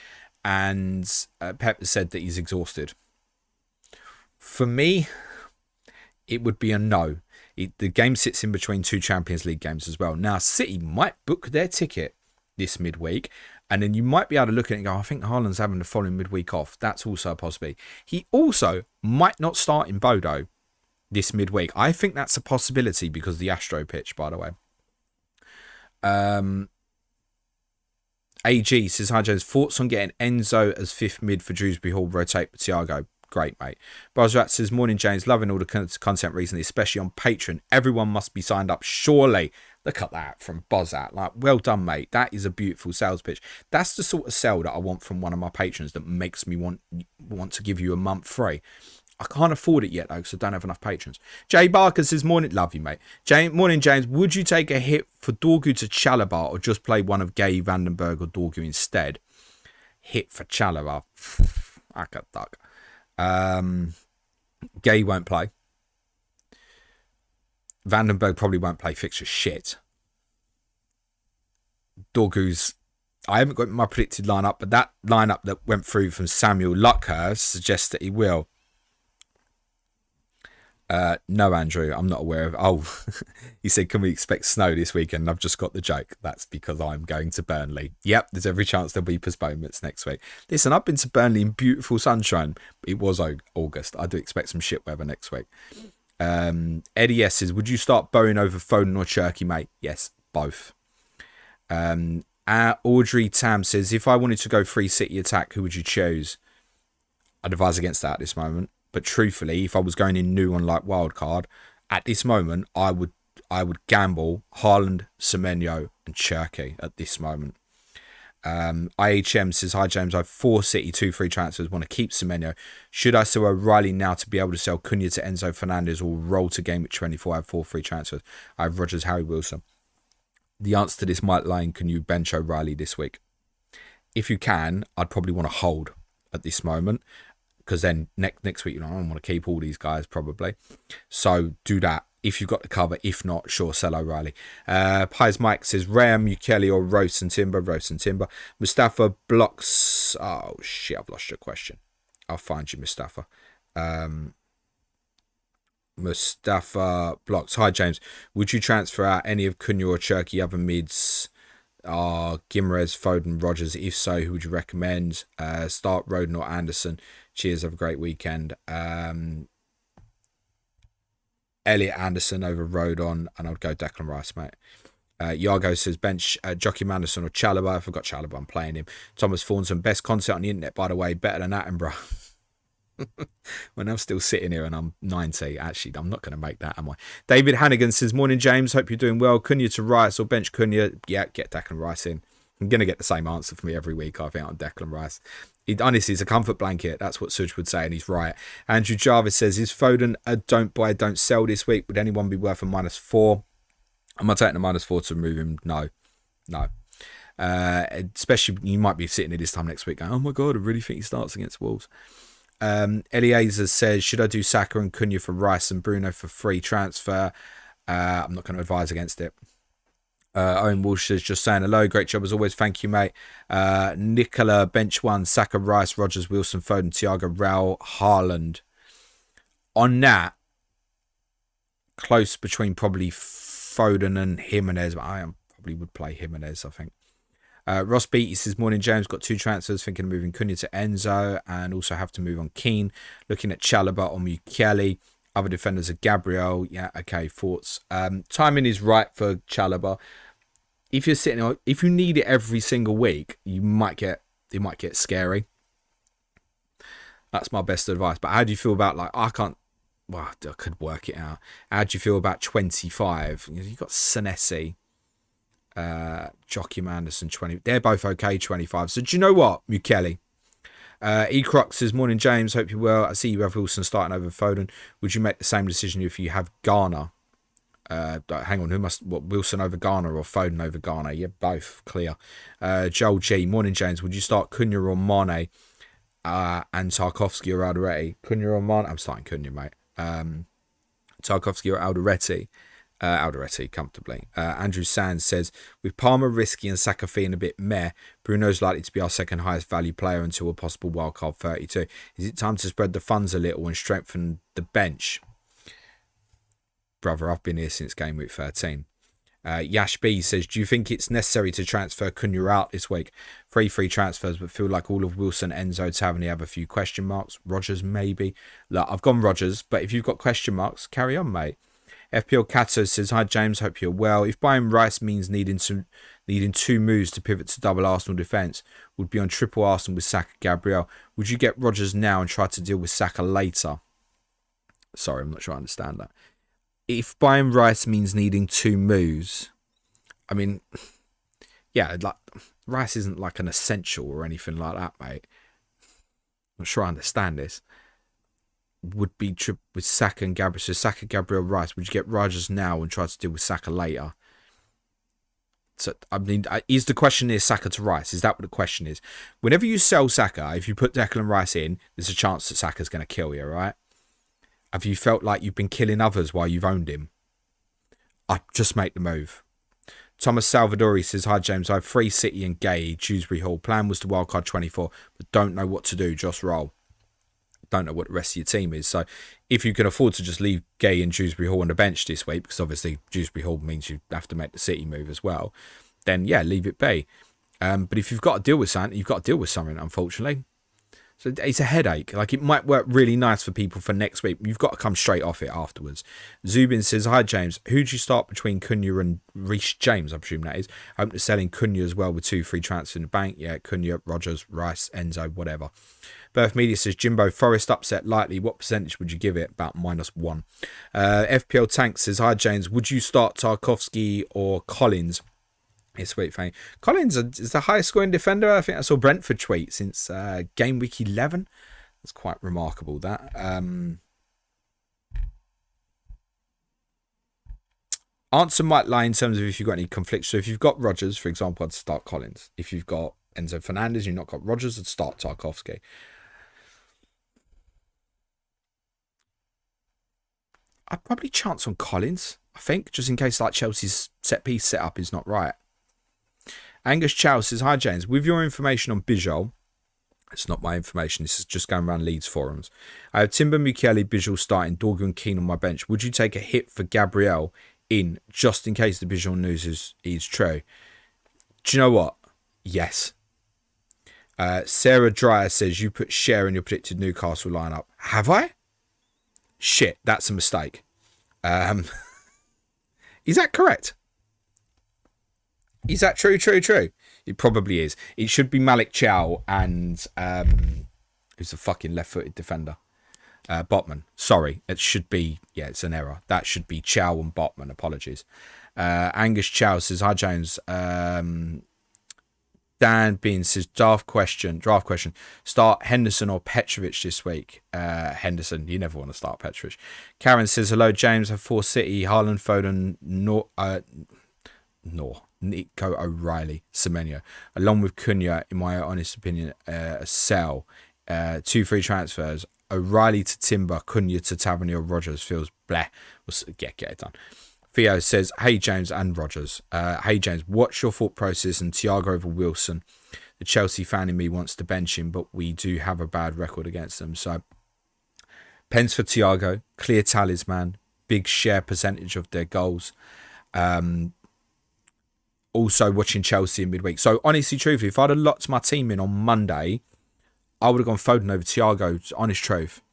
And Pep has said that he's exhausted. For me, it would be a no. The game sits in between 2 Champions League games as well. Now, City might book their ticket this midweek, and then you might be able to look at it and go, I think Haaland's having the following midweek off. That's also a possibility. He also might not start in Bodo this midweek. I think that's a possibility because of the Astro pitch, by the way. AG says, hi James, thoughts on getting Enzo as 5th mid for Dewsbury Hall, rotate with Thiago? Great, mate. Buzzrat says, morning James, loving all the content recently, especially on Patreon. Everyone must be signed up, surely. Look at that from Buzzat. Like, well done, mate. That is a beautiful sales pitch. That's the sort of sell that I want from one of my patrons that makes me want to give you a month free. I can't afford it yet, though, because I don't have enough patrons. Jay Barker says, morning, love you, mate. Morning, James. Would you take a hit for Dorgu to Chalobah or just play one of Gay, Vandenberg or Dorgu instead? Hit for Chalobah. I could duck. Gay won't play. Vandenberg probably won't play fixture shit. Dorgu's, I haven't got my predicted lineup, but that lineup that went through from Samuel Luckhurst suggests that he will. No, Andrew, I'm not aware of. Oh, he said, can we expect snow this weekend? I've just got the joke. That's because I'm going to Burnley. Yep, there's every chance there'll be postponements next week. Listen, I've been to Burnley in beautiful sunshine. It was August. I do expect some shit weather next week. Eddie S says, would you start Bowen over Foden or Cherky, mate? Yes, both. Audrey Tam says, if I wanted to go free City attack, who would you choose? I'd advise against that at this moment. But truthfully, if I was going in new on like wildcard, at this moment, I would gamble Haaland, Semenyo and Cherky at this moment. IHM says, hi James, I have 4 City, 2 free transfers, want to keep Semenyo. Should I sell O'Reilly now to be able to sell Cunha to Enzo Fernandez or roll to Gameweek 24? I have 4 free transfers. I have Rodgers, Harry Wilson. The answer to this might lie in, can you bench O'Reilly this week? If you can, I'd probably want to hold at this moment. Because then next week, I don't want to keep all these guys probably. So do that if you've got the cover. If not, sure, sell O'Reilly. Pies Mike says, Ram, Ukeli or Rose and Timber. Mustafa blocks. Oh, shit, I've lost your question. I'll find you, Mustafa. Mustafa blocks. Hi, James. Would you transfer out any of Cunha or Cherky other mids? Gimerez, Foden, Rodgers. If so, who would you recommend? Start Roden or Anderson. Cheers, have a great weekend. Elliot Anderson over Rodon, and I'd go Declan Rice, mate. Yago says bench Joachim Anderson or Chalobah. I forgot Chalobah, I'm playing him. Thomas Thornton, best content on the internet, by the way, better than Attenborough. When I'm still sitting here and I'm 90, actually, I'm not going to make that, am I? David Hannigan says, morning, James. Hope you're doing well. Cunha to Rice or bench Cunha? Yeah, get Declan Rice in. I'm going to get the same answer from me every week, I think, on Declan Rice. Honestly, it's a comfort blanket. That's what Suj would say, and he's right. Andrew Jarvis says, is Foden a don't buy, don't sell this week? Would anyone be worth a -4? Am I taking a -4 to remove him? No. Especially, you might be sitting here this time next week going, oh my God, I really think he starts against Wolves. Eliezer says, should I do Saka and Cunha for Rice and Bruno for free transfer? I'm not going to advise against it. Owen Walsh is just saying hello, great job as always, thank you, mate. Nicola, bench 1, Saka, Rice, Rodgers, Wilson, Foden, Thiago, Raul, Haaland. On that, close between probably Foden and Jimenez, but I probably would play Jimenez, I think. Ross Beatty says, morning James, got 2 transfers, thinking of moving Cunha to Enzo and also have to move on Keane, looking at Chalobah or Mukiele. Other defenders are Gabriel. Yeah, okay, thoughts. Timing is right for Chalobah. If you're sitting, if you need it every single week, it might get scary. That's my best advice. But how do you feel about, like, I could work it out. How do you feel about 25? You've got Senesi, Joachim Anderson, 20. They're both okay, 25. So do you know what, Mukiele? Ecrox says, morning James, hope you're well. I see you have Wilson starting over Foden. Would you make the same decision if you have Garner? Hang on, Wilson over Garner or Foden over Garner? Yeah, both clear. Joel G, morning James, would you start Cunha or Mane? and Tarkovsky or Alderete. Cunha or Mane? I'm starting Cunha, mate. Tarkovsky or Alderete. Alderete comfortably. Andrew Sands says, with Palmer risky and Saka feeling a bit meh, Bruno's likely to be our second highest value player until a possible wildcard 32. Is it time to spread the funds a little and strengthen the bench? Brother, I've been here since game week 13. Yash B says, do you think it's necessary to transfer Cunha out this week? 3 free transfers, but feel like all of Wilson, Enzo, Tavernier have a few question marks. Rodgers, maybe. Look, I've gone Rodgers, but if you've got question marks, carry on, mate. FPL Cato says, hi James, hope you're well. If buying Rice means needing 2 moves to pivot to double Arsenal defence, would be on triple Arsenal with Saka, Gabriel. Would you get Rodgers now and try to deal with Saka later? Sorry, I'm not sure I understand that. If buying Rice means needing 2 moves, I mean, yeah, like Rice isn't like an essential or anything like that, mate. I'm not sure I understand this. Would be with Saka and Gabriel. So Saka, Gabriel, Rice. Would you get Rodgers now and try to deal with Saka later? So I mean, is the question is Saka to Rice? Is that what the question is? Whenever you sell Saka, if you put Declan Rice in, there's a chance that Saka's going to kill you, right? Have you felt like you've been killing others while you've owned him? I'd just make the move. Thomas Salvadori says, hi James, I have 3 City and Gay, Dewsbury Hall. Plan was to wildcard 24, but don't know what to do. Just roll. Don't know what the rest of your team is. So if you can afford to just leave Gay and Dewsbury Hall on the bench this week, because obviously Dewsbury Hall means you have to make the City move as well, then yeah, leave it be. But if you've got to deal with something, you've got to deal with something, unfortunately. So it's a headache. Like, it might work really nice for people for next week. You've got to come straight off it afterwards. Zubin says, hi James, who do you start between Cunha and Reece James? I presume that is. Open to selling Cunha as well with 2 free transfers in the bank. Yeah, Cunha, Rodgers, Rice, Enzo, whatever. Birth Media says, Jimbo, Forest upset lightly. What percentage would you give it? About -1. FPL Tank says, hi James, would you start Tarkovsky or Collins? It's sweet thing. Collins is the highest scoring defender. I think I saw Brentford tweet since game week 11. That's quite remarkable, that. Answer might lie in terms of if you've got any conflicts. So if you've got Rodgers, for example, I'd start Collins. If you've got Enzo Fernandez, you've not got Rodgers, I'd start Tarkovsky. I'd probably chance on Collins, I think, just in case like Chelsea's set piece setup is not right. Angus Chow says, hi James, with your information on Bijol, it's not my information, this is just going around Leeds forums. I have Timber, Mukiele, Bijol starting, Dorgu and Keane on my bench. Would you take a hit for Gabriel in just in case the Bijol news is true? Do you know what? Yes. Sarah Dreyer says, you put Share in your predicted Newcastle lineup. Have I? Shit, that's a mistake. Is that correct? Is that true? It probably is. It should be Malik Chow and who's the fucking left-footed defender? Botman. Sorry, it should be, yeah, it's an error. That should be Chow and Botman. Apologies. Angus Chow says, hi James. Dan Bean says, draft question. Start Henderson or Petrovic this week? Henderson. You never want to start Petrovic. Karen says, hello James. I have 4 City, Haaland, Foden, Nico O'Reilly, Semenyo, along with Cunha, in my honest opinion, a sell. 2 free transfers. O'Reilly to Timber, Cunha to Tavernier, Rodgers feels bleh. We'll get it done. Theo says, hey James and Rodgers. Hey James, what's your thought process on Thiago over Wilson? The Chelsea fan in me wants to bench him, but we do have a bad record against them. So, pens for Thiago, clear talisman, big share percentage of their goals. Also watching Chelsea in midweek. So honestly, truthfully, if I'd have locked my team in on Monday, I would have gone Foden over Thiago, honest truth.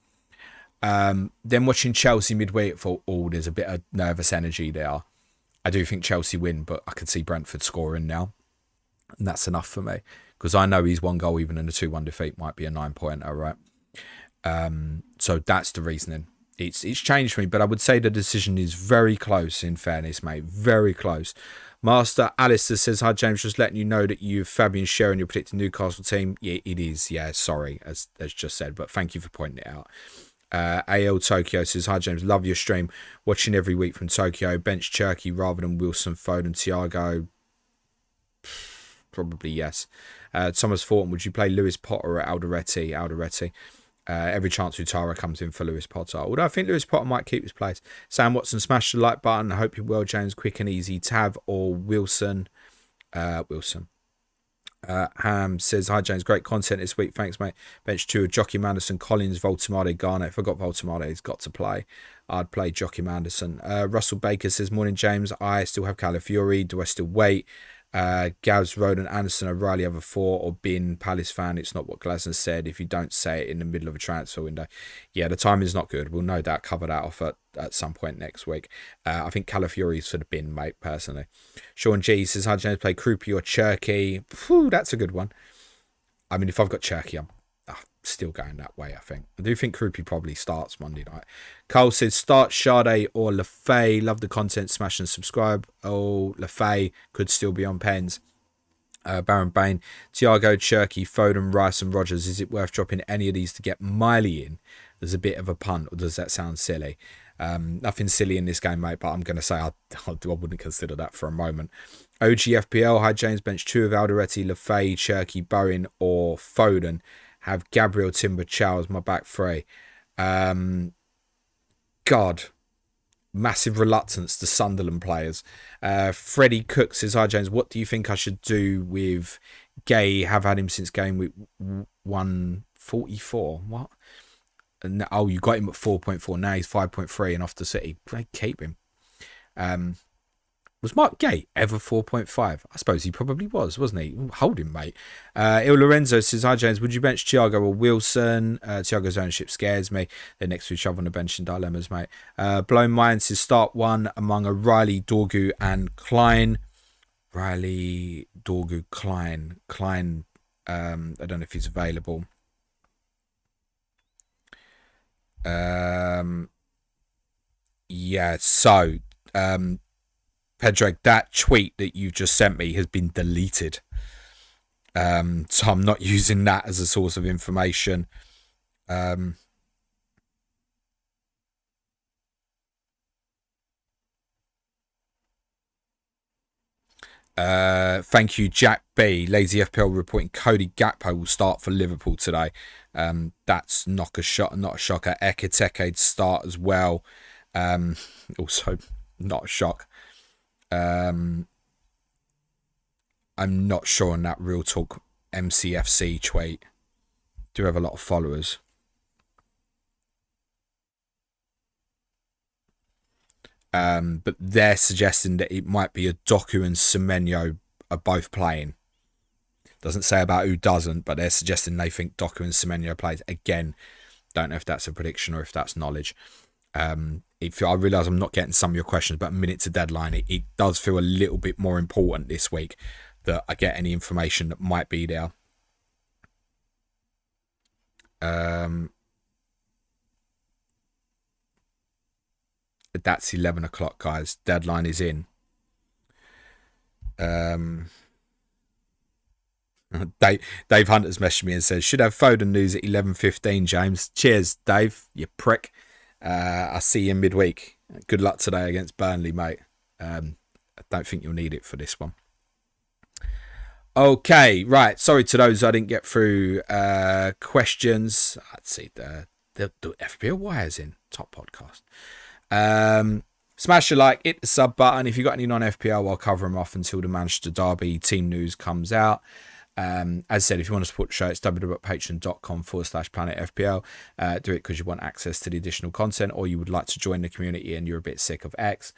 Then watching Chelsea midweek, I thought, oh, there's a bit of nervous energy there. I do think Chelsea win, but I could see Brentford scoring now. And that's enough for me. Because I know he's 1 goal, even in a 2-1 defeat, might be a 9-pointer, right? So that's the reasoning. It's changed for me, but I would say the decision is very close, in fairness, mate. Very close. Master Alistair says, hi James, just letting you know that you have Fabian Schär in your predicted Newcastle team. Yeah, it is. Yeah, sorry, as just said, but thank you for pointing it out. AL Tokyo says, hi James, love your stream. Watching every week from Tokyo. Bench Cherky rather than Wilson, Foden, Thiago. probably yes. Thomas Thornton, would you play Lewis Potter or Alderete? Alderete. Every chance Utara comes in for Lewis Potter. Although I think Lewis Potter might keep his place. Sam Watson, smash the like button. I hope you're well, James. Quick and easy. Tav or Wilson? Wilson. Ham says, hi James, great content this week. Thanks, mate. Bench 2 of Jockey Manderson, Collins, Voltemade, Garnett. If I got Voltemade, he's got to play. I'd play Jockey Manderson. Russell Baker says, morning, James. I still have Calafiori. Do I still wait? Gavs, Roden, Anderson, O'Reilly have a 4 or bin. Palace fan. It's not what Glasner said. If you don't say it in the middle of a transfer window. Yeah, the timing is not good. We'll no doubt cover that off at some point next week. I think Calafiori's for the bin, mate, personally. Sean G says, hi James, play Krupi or Cherky. Whew, that's a good one. I mean, if I've got Cherky, I'm still going that way, I think. I do think Krupi probably starts Monday night. Cole says, start Sade or Lefay. Love the content. Smash and subscribe. Oh, Lefay could still be on pens. Baron Bain, Thiago, Cherky, Foden, Rice and Rogers. Is it worth dropping any of these to get Miley in? There's a bit of a punt, or does that sound silly? Nothing silly in this game, mate, but I'm going to say I wouldn't consider that for a moment. OGFPL, hi James, bench 2 of Alderete, Lefay, Cherky, Bowen or Foden. Have Gabriel, Timber, Charles, my back 3. God, massive reluctance to Sunderland players. Freddie Cook says, hi James, what do you think I should do with Gay? Have had him since game week 144. What? Oh, you got him at 4.4. Now he's 5.3 and off to City. Keep him. Was Mark Gay ever 4.5? I suppose he probably was, wasn't he? Hold him, mate. Il Lorenzo says, hi James, would you bench Thiago or Wilson? Thiago's ownership scares me. They're next to each other on the bench in dilemmas, mate. Blown Mind says, start one among O'Reilly, Dorgu and Klein. Riley, Dorgu, Klein. Klein, I don't know if he's available. Yeah, so Pedro, that tweet that you just sent me has been deleted. So I'm not using that as a source of information. Thank you, Jack B. Lazy FPL reporting Cody Gakpo will start for Liverpool today. That's not a shocker. Ekiteke start as well. Also not a shock. I'm not sure on that Real Talk MCFC tweet. Do have a lot of followers. But they're suggesting that it might be a Doku and Semenyo are both playing. Doesn't say about who doesn't, but they're suggesting they think Doku and Semenyo plays. Again, don't know if that's a prediction or if that's knowledge. If I realise I'm not getting some of your questions, but a minute to deadline, it does feel a little bit more important this week that I get any information that might be there. That's 11 o'clock, guys. Deadline is in. Dave Hunter's messaged me and says, should have Foden news at 11:15, James. Cheers, Dave, you prick. I'll see you in midweek. Good luck today against Burnley, mate. I don't think you'll need it for this one. Okay, right. Sorry to those I didn't get through questions. Let's see, the FPL wires in top podcast. Smash a like, hit the sub button. If you've got any non-FPL, I'll cover them off until the Manchester Derby team news comes out. As I said, if you want to support the show, it's www.patreon.com/planetfpl. Do it because you want access to the additional content, or you would like to join the community and you're a bit sick of X.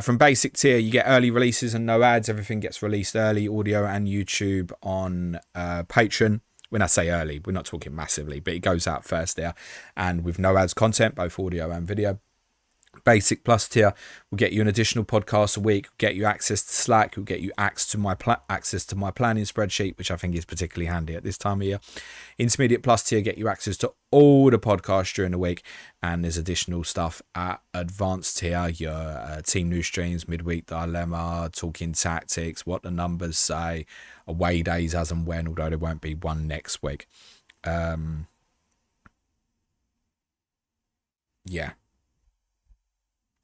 From basic tier, you get early releases and no ads. Everything gets released early, audio and YouTube on Patreon. When I say early, we're not talking massively, but it goes out first there. And with no ads content, both audio and video. Basic plus tier will get you an additional podcast a week, get you access to Slack, will get you access to my planning spreadsheet, which I think is particularly handy at this time of year. Intermediate plus tier get you access to all the podcasts during the week, and there's additional stuff at advanced tier, your team news streams, midweek dilemma, talking tactics, what the numbers say, away days as and when, although there won't be one next week. Yeah.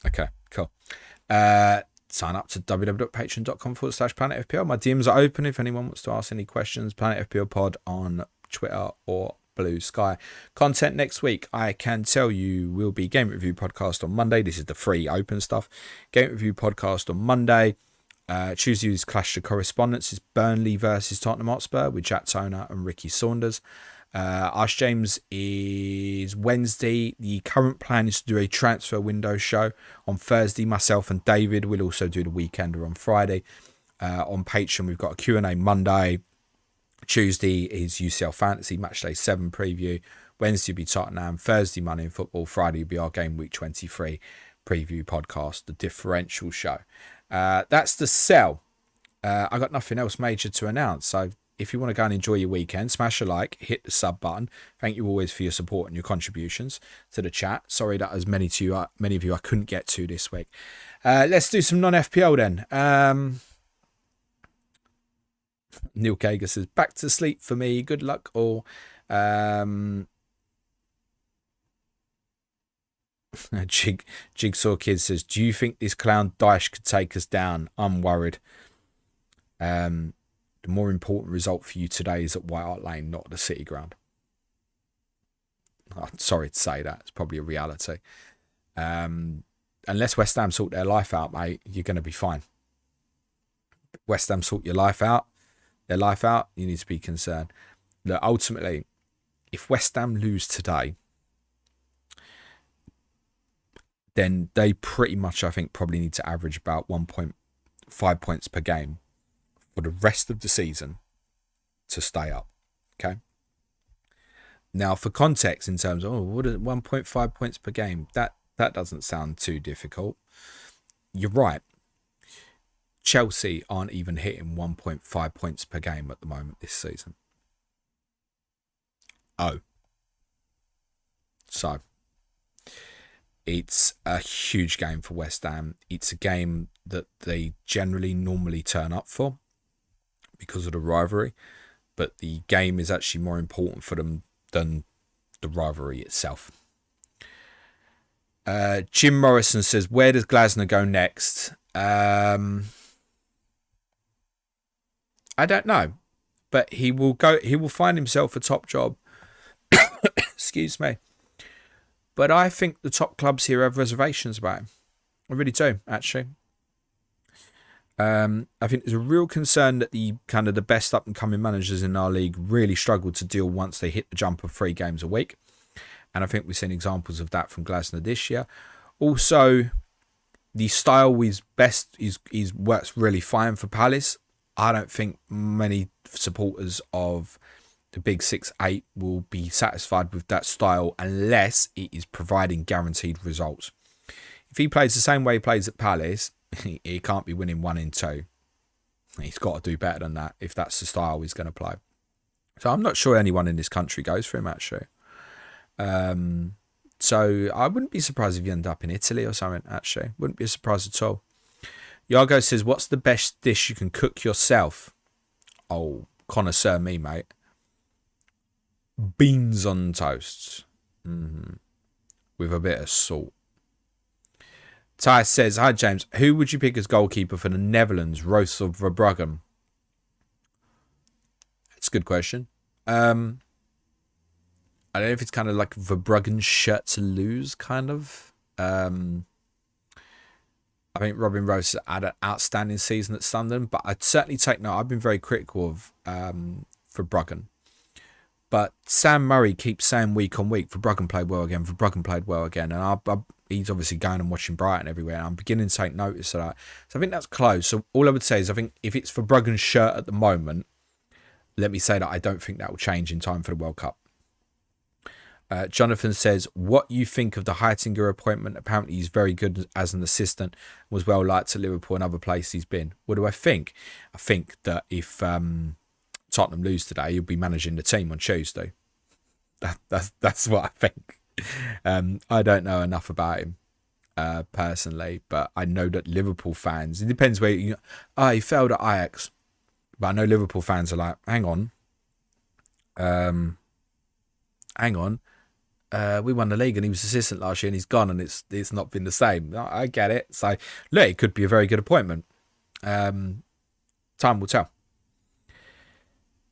Okay, cool. sign up to www.patreon.com/planetfpl. My DMs are open if anyone wants to ask any questions. Planet FPL Pod on Twitter or Blue Sky. Content next week, I can tell you, will be Game Review Podcast on Monday. This is the free open stuff. Game Review Podcast on Monday. Tuesday is Clash of Correspondence. It's Burnley versus Tottenham Hotspur with Jack Toner and Ricky Saunders. Ask James is Wednesday. The current plan is to do a transfer window show on Thursday. Myself and David will also do the Weekender on Friday. On Patreon, we've got a Q&A Monday. Tuesday is UCL Fantasy Matchday 7 preview. Wednesday will be Tottenham. Thursday, Money in Football. Friday will be our Game Week 23 preview podcast, the differential show. That's the sell. I got nothing else major to announce, so if you want to go and enjoy your weekend, smash a like, hit the sub button. Thank you always for your support and your contributions to the chat. Sorry that as many of you I couldn't get to this week. Let's do some non-FPL then. Neil Kager says, back to sleep for me. Good luck all. Jigsaw Kid says, do you think this clown Dyche could take us down? I'm worried. The more important result for you today is at White Hart Lane, not the City Ground. I'm sorry to say that. It's probably a reality. Unless West Ham sort their life out, mate, you're going to be fine. West Ham sort their life out, you need to be concerned. Look, ultimately, if West Ham lose today, then they pretty much, I think, probably need to average about 1.5 points per game for the rest of the season to stay up. Okay. Now, for context, in terms of what are 1.5 points per game, that doesn't sound too difficult. You're right. Chelsea aren't even hitting 1.5 points per game at the moment this season. So it's a huge game for West Ham. It's a game that they generally normally turn up for because of the rivalry, but the game is actually more important for them than the rivalry itself. Jim Morrison says, where does Glasner go next? I don't know, but he will find himself a top job. Excuse me. But I think the top clubs here have reservations about him. I really do, actually. I think there's a real concern that the best up and coming managers in our league really struggle to deal once they hit the jump of 3 games a week. And I think we've seen examples of that from Glasner this year. Also, the style works really fine for Palace. I don't think many supporters of the big 6-8 will be satisfied with that style unless it is providing guaranteed results. If he plays the same way he plays at Palace, he can't be winning 1 in 2. He's got to do better than that if that's the style he's going to play. So I'm not sure anyone in this country goes for him, actually. So I wouldn't be surprised if you end up in Italy or something, actually. Wouldn't be surprised at all. Yago says, what's the best dish you can cook yourself? Oh, connoisseur me, mate. Beans on toast. With a bit of salt. Ty says, hi James, who would you pick as goalkeeper for the Netherlands, Roos or Verbruggen? That's a good question. I don't know if it's kind of like Verbruggen's shirt to lose, kind of. I think Robin Rose had an outstanding season at Sunderland, but I'd certainly take note. I've been very critical of Verbruggen. But Sam Murray keeps saying week on week, Verbruggen played well again, and he's obviously going and watching Brighton everywhere, and I'm beginning to take notice of that. So I think that's close. So all I would say is I think if it's Verbruggen's shirt at the moment, let me say that I don't think that will change in time for the World Cup. Jonathan says, what you think of the Heitinger appointment? Apparently he's very good as an assistant, was well liked at Liverpool and other places he's been. What do I think? I think that if Tottenham lose today, he'll be managing the team on Tuesday. That's what I think. I don't know enough about him personally, but I know that Liverpool fans, it depends where he failed at Ajax, but I know Liverpool fans are like, hang on, we won the league and he was assistant last year and he's gone and it's not been the same. I get it. So look, it could be a very good appointment. Time will tell.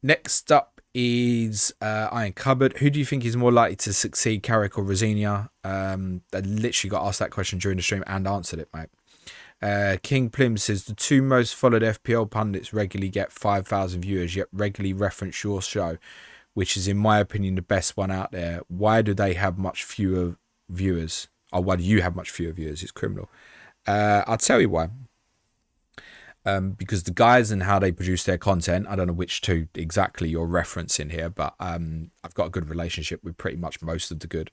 Next up is Iron Cupboard. Who do you think is more likely to succeed, Carrick or Rosinia? I literally got asked that question during the stream and answered it, mate. King Plim says the two most followed FPL pundits regularly get 5,000 viewers, yet regularly reference your show, which is, in my opinion, the best one out there. Why do they have much fewer viewers? Or why do you have much fewer viewers? It's criminal. I'll tell you why. Because the guys and how they produce their content, I don't know which two exactly you're referencing here, but I've got a good relationship with pretty much most of the good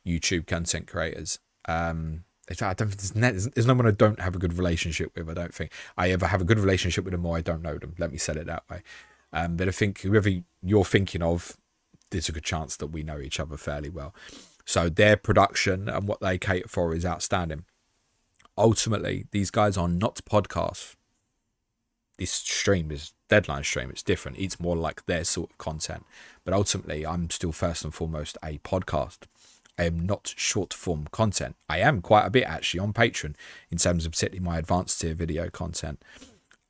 YouTube content creators. I don't think there's no one I don't have a good relationship with. I don't think I ever have a good relationship with them or I don't know them. Let me say it that way. But I think whoever you're thinking of, there's a good chance that we know each other fairly well. So their production and what they cater for is outstanding. Ultimately, these guys are not podcasts. This stream is Deadline stream. It's different. It's more like their sort of content. But ultimately, I'm still first and foremost a podcast. I am not short form content. I am quite a bit actually on Patreon in terms of particularly my advanced tier video content.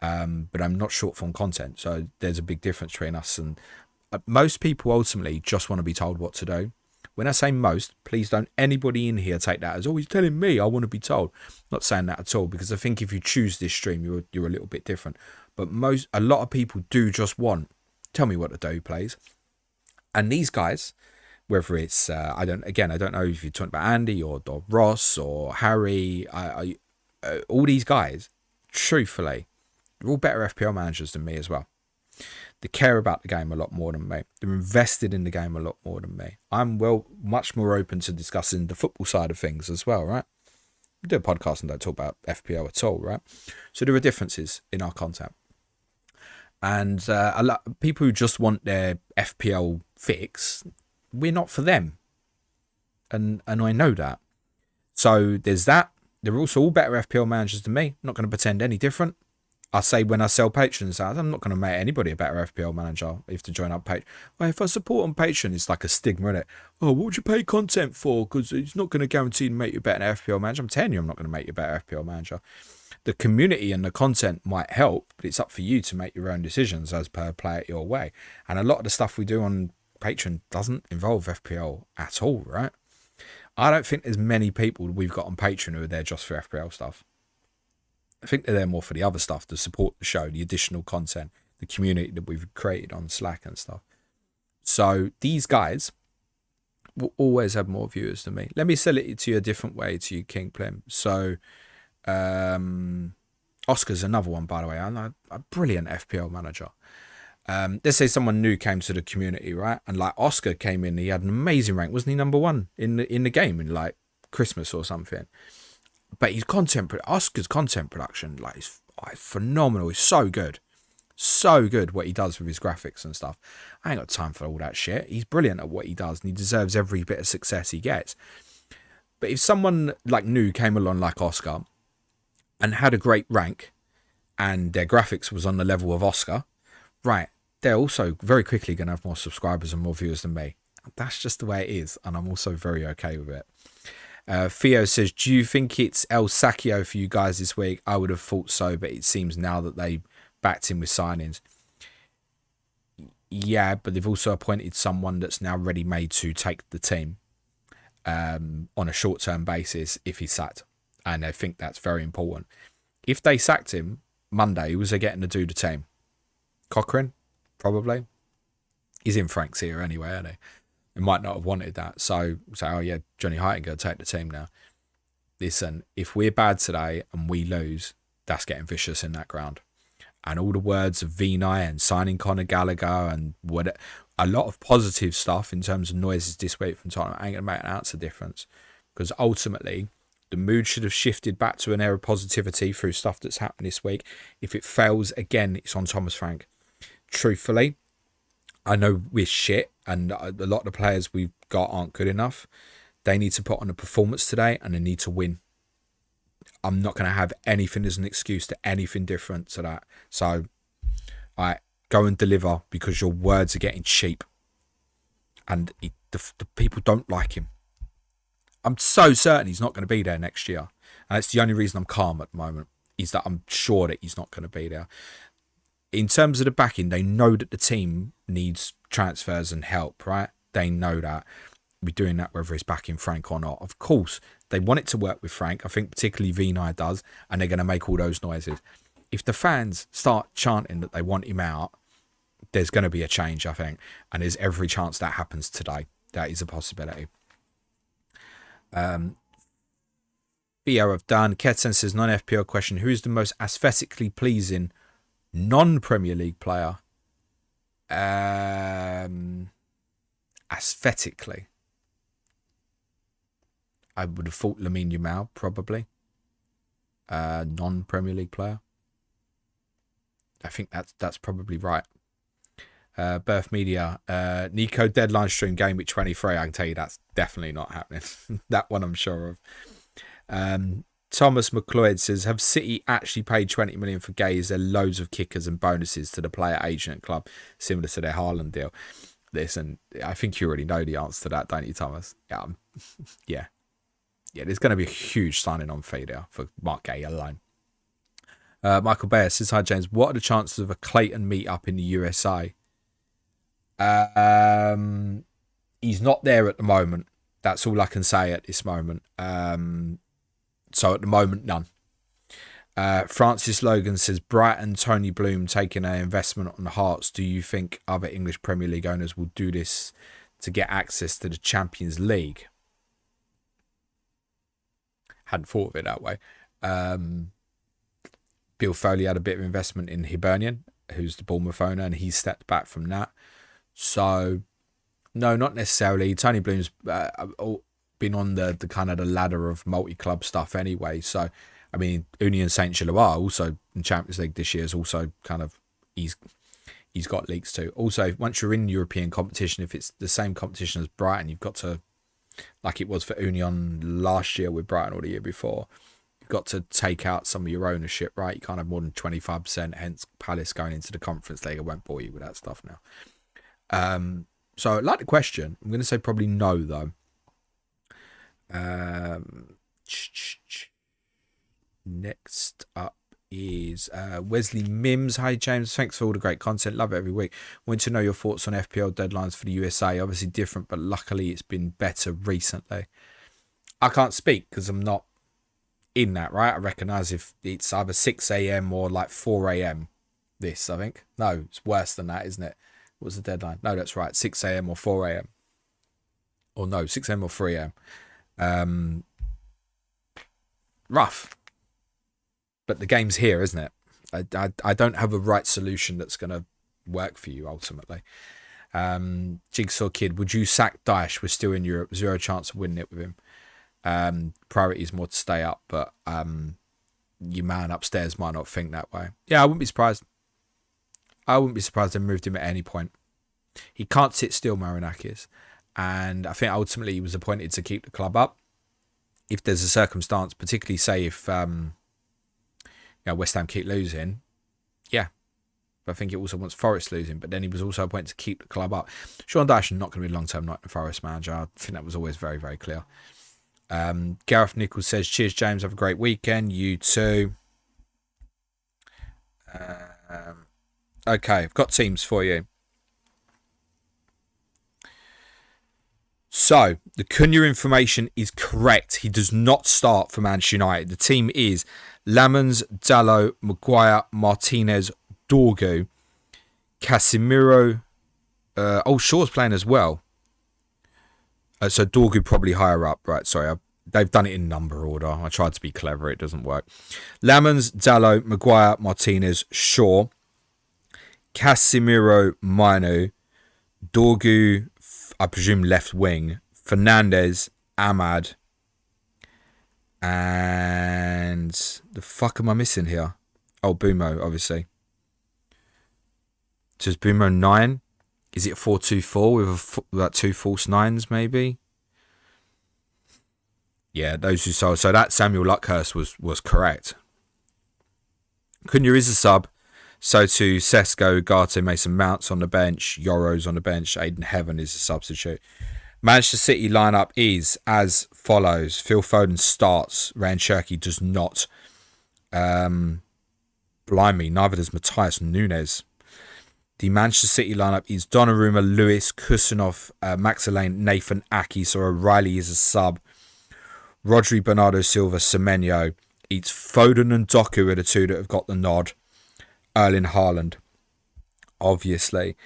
But I'm not short form content. So there's a big difference between us. And most people ultimately just want to be told what to do. When I say most, please don't anybody in here take that as, oh, he's telling me I want to be told. I'm not saying that at all, because I think if you choose this stream, you're a little bit different. But a lot of people do just want, tell me what to do, please. And these guys, whether it's, I don't know if you're talking about Andy or Ross or Harry, all these guys, truthfully, they're all better FPL managers than me as well. They care about the game a lot more than me. They're invested in the game a lot more than me. I'm much more open to discussing the football side of things as well, right? We do a podcast and don't talk about FPL at all, right? So there are differences in our content. And a lot of people who just want their FPL fix, we're not for them. And I know that. So there's that. They're also all better FPL managers than me. I'm not going to pretend any different. I say when I sell patrons, I'm not going to make anybody a better FPL manager if to join up Patreon. Well, if I support on Patreon, it's like a stigma, isn't it? Oh, what would you pay content for? Because it's not going to guarantee to make you a better FPL manager. I'm telling you, I'm not going to make you a better FPL manager. The community and the content might help, but it's up for you to make your own decisions as per play it your way. And a lot of the stuff we do on Patreon doesn't involve FPL at all, right? I don't think there's many people we've got on Patreon who are there just for FPL stuff. I think they're there more for the other stuff, to support the show, the additional content, the community that we've created on Slack and stuff. So these guys will always have more viewers than me. Let me sell it to you a different way, to you, King Plim. So Oscar's another one, by the way. I'm a brilliant FPL manager. Let's say someone new came to the community, right? And like Oscar came in, he had an amazing rank. Wasn't he number one in the game in like Christmas or something? But his Oscar's content production, like, is phenomenal. It's so good what he does with his graphics and stuff. I ain't got time for all that shit. He's brilliant at what he does, and he deserves every bit of success he gets. But if someone like new came along like Oscar and had a great rank, and their graphics was on the level of Oscar, right, they're also very quickly going to have more subscribers and more viewers than me. That's just the way it is, and I'm also very okay with it. Theo says, do you think it's El Sacchio for you guys this week? I would have thought so, but it seems now that they backed him with signings. Yeah, but they've also appointed someone that's now ready-made to take the team on a short-term basis if he's sacked. And I think that's very important. If they sacked him Monday, who was they getting to do the team? Cochrane? Probably. He's in Frank's here anyway, isn't he? They might not have wanted that. So say, oh yeah, Johnny Heitinga take the team now. Listen, if we're bad today and we lose, that's getting vicious in that ground. And all the words of Vinay and signing Conor Gallagher and a lot of positive stuff in terms of noises this week from Tottenham ain't going to make an ounce of difference. Because ultimately, the mood should have shifted back to an air of positivity through stuff that's happened this week. If it fails, again, it's on Thomas Frank. Truthfully, I know we're shit and a lot of the players we've got aren't good enough. They need to put on a performance today and they need to win. I'm not going to have anything as an excuse to anything different to that. So, go and deliver, because your words are getting cheap. And the people don't like him. I'm so certain he's not going to be there next year. And it's the only reason I'm calm at the moment, is that I'm sure that he's not going to be there. In terms of the backing, they know that the team needs transfers and help, right? They know that. We're doing that whether it's backing Frank or not. Of course, they want it to work with Frank. I think particularly Vinay does, and they're going to make all those noises. If the fans start chanting that they want him out, there's going to be a change, I think. And there's every chance that happens today. That is a possibility. BO have done. Ketsen says, non-FPL question. Who is the most aesthetically pleasing non-Premier League player? Aesthetically, I would have thought Lamine Yamal, probably. Non-Premier League player. I think that's probably right. Birth Media, Nico Deadline stream game week 23. I can tell you that's definitely not happening. That one I'm sure of. Thomas McLeod says, have City actually paid 20 million for Gay? Is there loads of kickers and bonuses to the player agent club, similar to their Haaland deal? Listen, I think you already know the answer to that, don't you, Thomas? Yeah. There's going to be a huge signing on fee there for Mark Gay alone. Michael Bayer says, hi James, what are the chances of a Clayton meet up in the USA? He's not there at the moment. That's all I can say at this moment. So at the moment, none. Francis Logan says, Brighton, Tony Bloom taking an investment on the Hearts. Do you think other English Premier League owners will do this to get access to the Champions League? Hadn't thought of it that way. Bill Foley had a bit of investment in Hibernian, who's the Bournemouth owner, and he stepped back from that. So, no, not necessarily. Tony Bloom's been on the kind of the ladder of multi-club stuff anyway. So, I mean, Union Saint-Gilloise also in Champions League this year is also kind of, he's got leaks too. Also, once you're in European competition, if it's the same competition as Brighton, you've got to, like it was for Union last year with Brighton or the year before, you've got to take out some of your ownership, right? You can't have more than 25%, hence Palace going into the Conference League. I won't bore you with that stuff now. So I like the question. I'm going to say probably no, though. Next up is Wesley Mims. Hi James, thanks for all the great content, love it every week. Want to know your thoughts on FPL deadlines for the USA. Obviously different, but luckily it's been better recently. I can't speak because I'm not in that, right? I recognise if it's either 6 a.m. or like 4 a.m. this, I think. No, it's worse than that, isn't it? What's the deadline? No, that's right, 6 a.m. or 4 a.m. Or no, 6 a.m. or 3 a.m. Rough. But the game's here, isn't it? I don't have a right solution that's going to work for you, ultimately. Jigsaw Kid, would you sack Daesh? We're still in Europe. Zero chance of winning it with him. Priority is more to stay up, but your man upstairs might not think that way. Yeah, I wouldn't be surprised. I wouldn't be surprised they moved him at any point. He can't sit still, Marinakis. And I think ultimately he was appointed to keep the club up. If there's a circumstance, particularly say if West Ham keep losing, yeah. But I think it also wants Forest losing, but then he was also appointed to keep the club up. Sean Dyche is not going to be a long-term Nottingham Forest manager. I think that was always very, very clear. Gareth Nichols says, cheers, James. Have a great weekend. You too. Okay, I've got teams for you. So, the Cunha information is correct. He does not start for Manchester United. The team is Lamens, Dalot, Maguire, Martinez, Dorgu, Casemiro. Shaw's playing as well. So Dorgu probably higher up. Right, sorry. They've done it in number order. I tried to be clever. It doesn't work. Lamens, Dalot, Maguire, Martinez, Shaw, Casemiro, Manu, Dorgu, I presume left wing, Fernandez, Ahmad, and the fuck am I missing here? Oh, Bumo, obviously. So is Bumo 9? Is it a 4-2-4 with like 2 false 9s maybe? Yeah, those who saw. So that Samuel Luckhurst was correct. Cunha is a sub. So to Sesko, Ugarte, Mason Mounts on the bench, Yoro's on the bench, Aiden Heaven is a substitute. Manchester City lineup is as follows. Phil Foden starts. Ryan Cherky does not. Blimey, neither does Matthias Nunes. The Manchester City lineup is Donnarumma, Lewis, Kusanov, Maxilane, Nathan Aki. So O'Reilly is a sub. Rodri, Bernardo Silva, Semenyo. It's Foden and Doku are the two that have got the nod. Erling Haaland, obviously.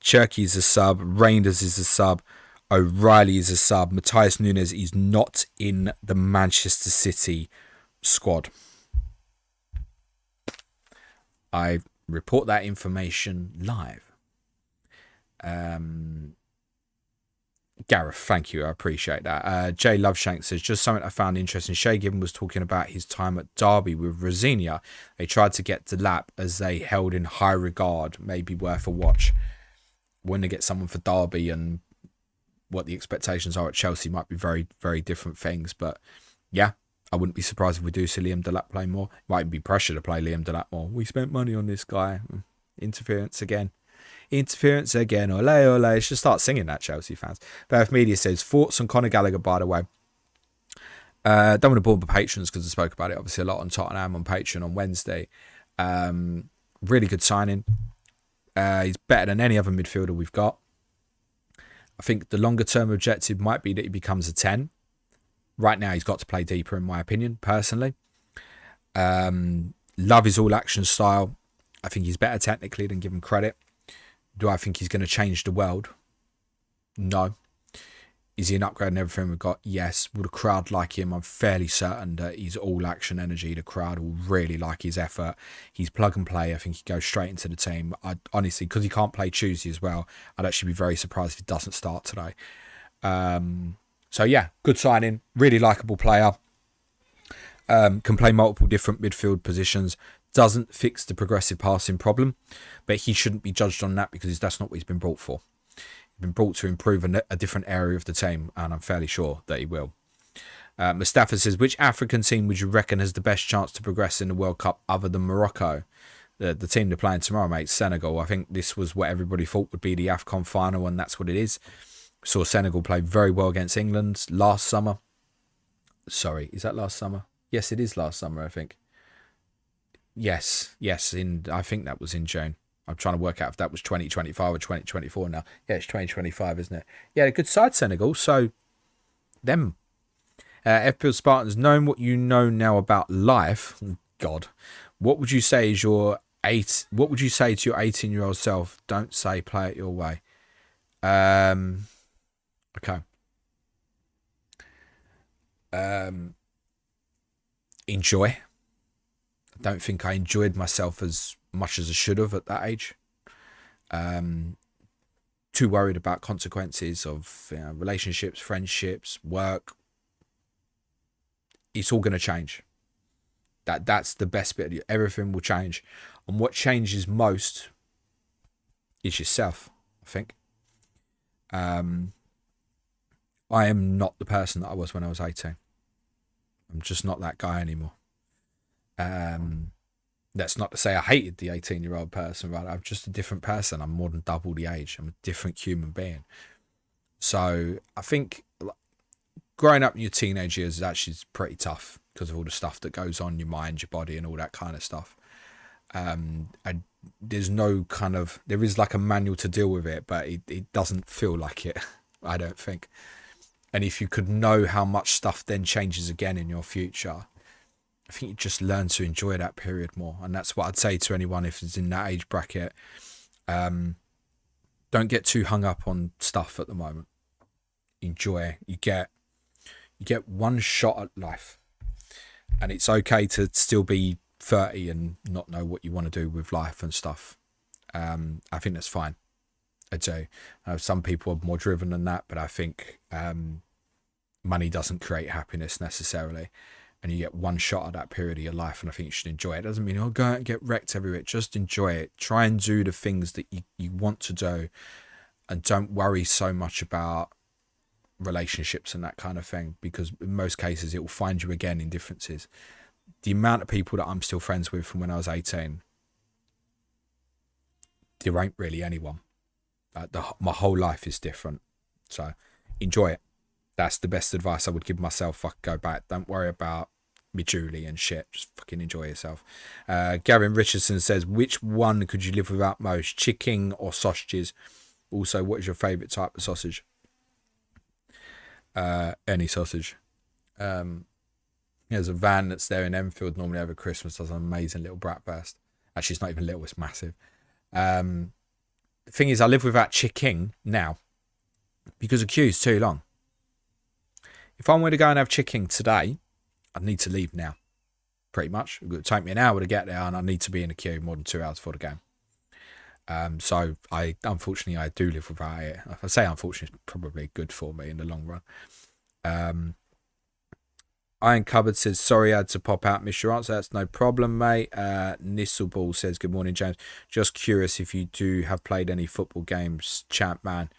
Cherky is a sub. Reinders is a sub. O'Reilly is a sub. Matthias Nunes is not in the Manchester City squad. I report that information live. Gareth, thank you. I appreciate that. Jay Loveshank says, just something I found interesting. Shay Given was talking about his time at Derby with Rosinia. They tried to get Delap as they held in high regard. Maybe worth a watch. When they get someone for Derby and what the expectations are at Chelsea might be very, very different things. But yeah, I wouldn't be surprised if we do see Liam Delap play more. Might be pressure to play Liam Delap more. We spent money on this guy. Interference again. Interference again. Ole, ole. Should start singing that, Chelsea fans. Beth Media says, thoughts on Conor Gallagher, by the way. Don't want to bore the patrons because I spoke about it obviously a lot on Tottenham on Patreon on Wednesday. Really good signing. He's better than any other midfielder we've got. I think the longer term objective might be that he becomes a 10. Right now he's got to play deeper in my opinion, personally. Love his all action style. I think he's better technically than given credit. Do I think he's going to change the world? No. Is he an upgrade in everything we've got? Yes. Will the crowd like him? I'm fairly certain that he's all action energy. The crowd will really like his effort. He's plug and play. I think he goes straight into the team. Honestly, because he can't play Tuesday as well, I'd actually be very surprised if he doesn't start today. So yeah, good signing. Really likeable player. Can play multiple different midfield positions. Doesn't fix the progressive passing problem, but he shouldn't be judged on that because that's not what he's been brought for. He's been brought to improve a different area of the team, and I'm fairly sure that he will. Mustafa says, which African team would you reckon has the best chance to progress in the World Cup other than Morocco? The team they're playing tomorrow, mate, Senegal. I think this was what everybody thought would be the AFCON final, and that's what it is. Saw Senegal play very well against England last summer. Sorry, is that last summer? Yes, it is last summer, I think. Yes, I think that was in June. I'm trying to work out if that was 2025 or 2024 now. Yeah, it's 2025, isn't it? Yeah, a good side, Senegal. So, them. FPL Spartans, knowing what you know now about life, God, what would you say is what would you say to your 18-year-old self? Don't say play it your way. Okay. Enjoy. I don't think I enjoyed myself as much as I should have at that age. Too worried about consequences of relationships, friendships, work. It's all going to change. That's the best bit. Everything will change. And what changes most is yourself, I think. I am not the person that I was when I was 18. I'm just not that guy anymore. That's not to say I hated the 18-year-old person, right? I'm just a different person. I'm more than double the age. I'm a different human being. So I think growing up in your teenage years is actually pretty tough because of all the stuff that goes on in your mind, your body, and all that kind of stuff. There's no kind of, there is like a manual to deal with it, but it doesn't feel like it, I don't think. And if you could know how much stuff then changes again in your future, I think you just learn to enjoy that period more. And that's what I'd say to anyone if it's in that age bracket. Don't get too hung up on stuff at the moment. Enjoy. You get one shot at life. And it's okay to still be 30 and not know what you want to do with life and stuff. I think that's fine. I'd say some people are more driven than that, but I think money doesn't create happiness necessarily. And you get one shot at that period of your life, and I think you should enjoy it. It doesn't mean, go out and get wrecked everywhere. Just enjoy it. Try and do the things that you want to do, and don't worry so much about relationships and that kind of thing, because in most cases it will find you again in differences. The amount of people that I'm still friends with from when I was 18, there ain't really anyone. My whole life is different. So enjoy it. That's the best advice I would give myself if I could go back. Don't worry about me Julie and shit. Just fucking enjoy yourself. Gavin Richardson says, which one could you live without most, chicken or sausages? Also, what is your favourite type of sausage? Any sausage. There's a van that's there in Enfield normally over Christmas, does an amazing little bratwurst. Actually, it's not even little, it's massive. The thing is, I live without chicken now because the queue's too long. If I were to go and have chicken today, I'd need to leave now, pretty much. It would take me an hour to get there, and I need to be in a queue more than 2 hours for the game. So unfortunately, I do live without it. If I say unfortunately, it's probably good for me in the long run. Iron Cupboard says, sorry I had to pop out, miss your answer. That's no problem, mate. Nisselball says, good morning, James. Just curious if you do have played any football games, Champ Man.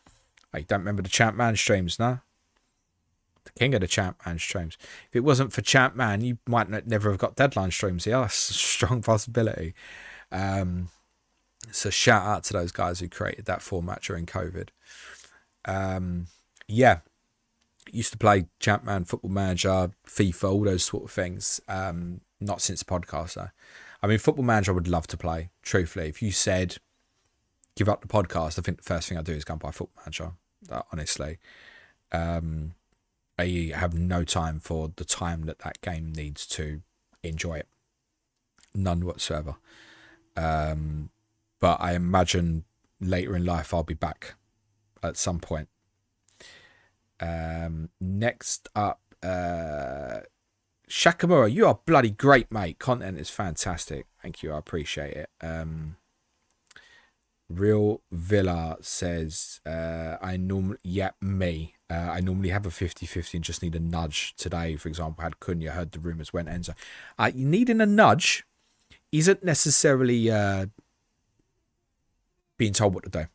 I don't remember the Champ Man streams, no? The king of the Champ Man streams. If it wasn't for Champ Man, you might never have got Deadline streams. Yeah, that's a strong possibility. So shout out to those guys who created that format during COVID. Yeah. Used to play Champ Man, Football Manager, FIFA, all those sort of things. Not since the podcast, though. I mean, Football Manager I would love to play, truthfully. If you said, give up the podcast, I think the first thing I'd do is go and buy Football Manager, honestly. I have no time for the time that game needs to enjoy it. None whatsoever. But I imagine later in life I'll be back at some point. Next up, Shakamura, you are bloody great, mate. Content is fantastic. Thank you, I appreciate it. Real Villa says, I normally have a 50-50 and just need a nudge. Today, for example, had Cunha, heard the rumours, went Enzo. Needing a nudge isn't necessarily being told what to do.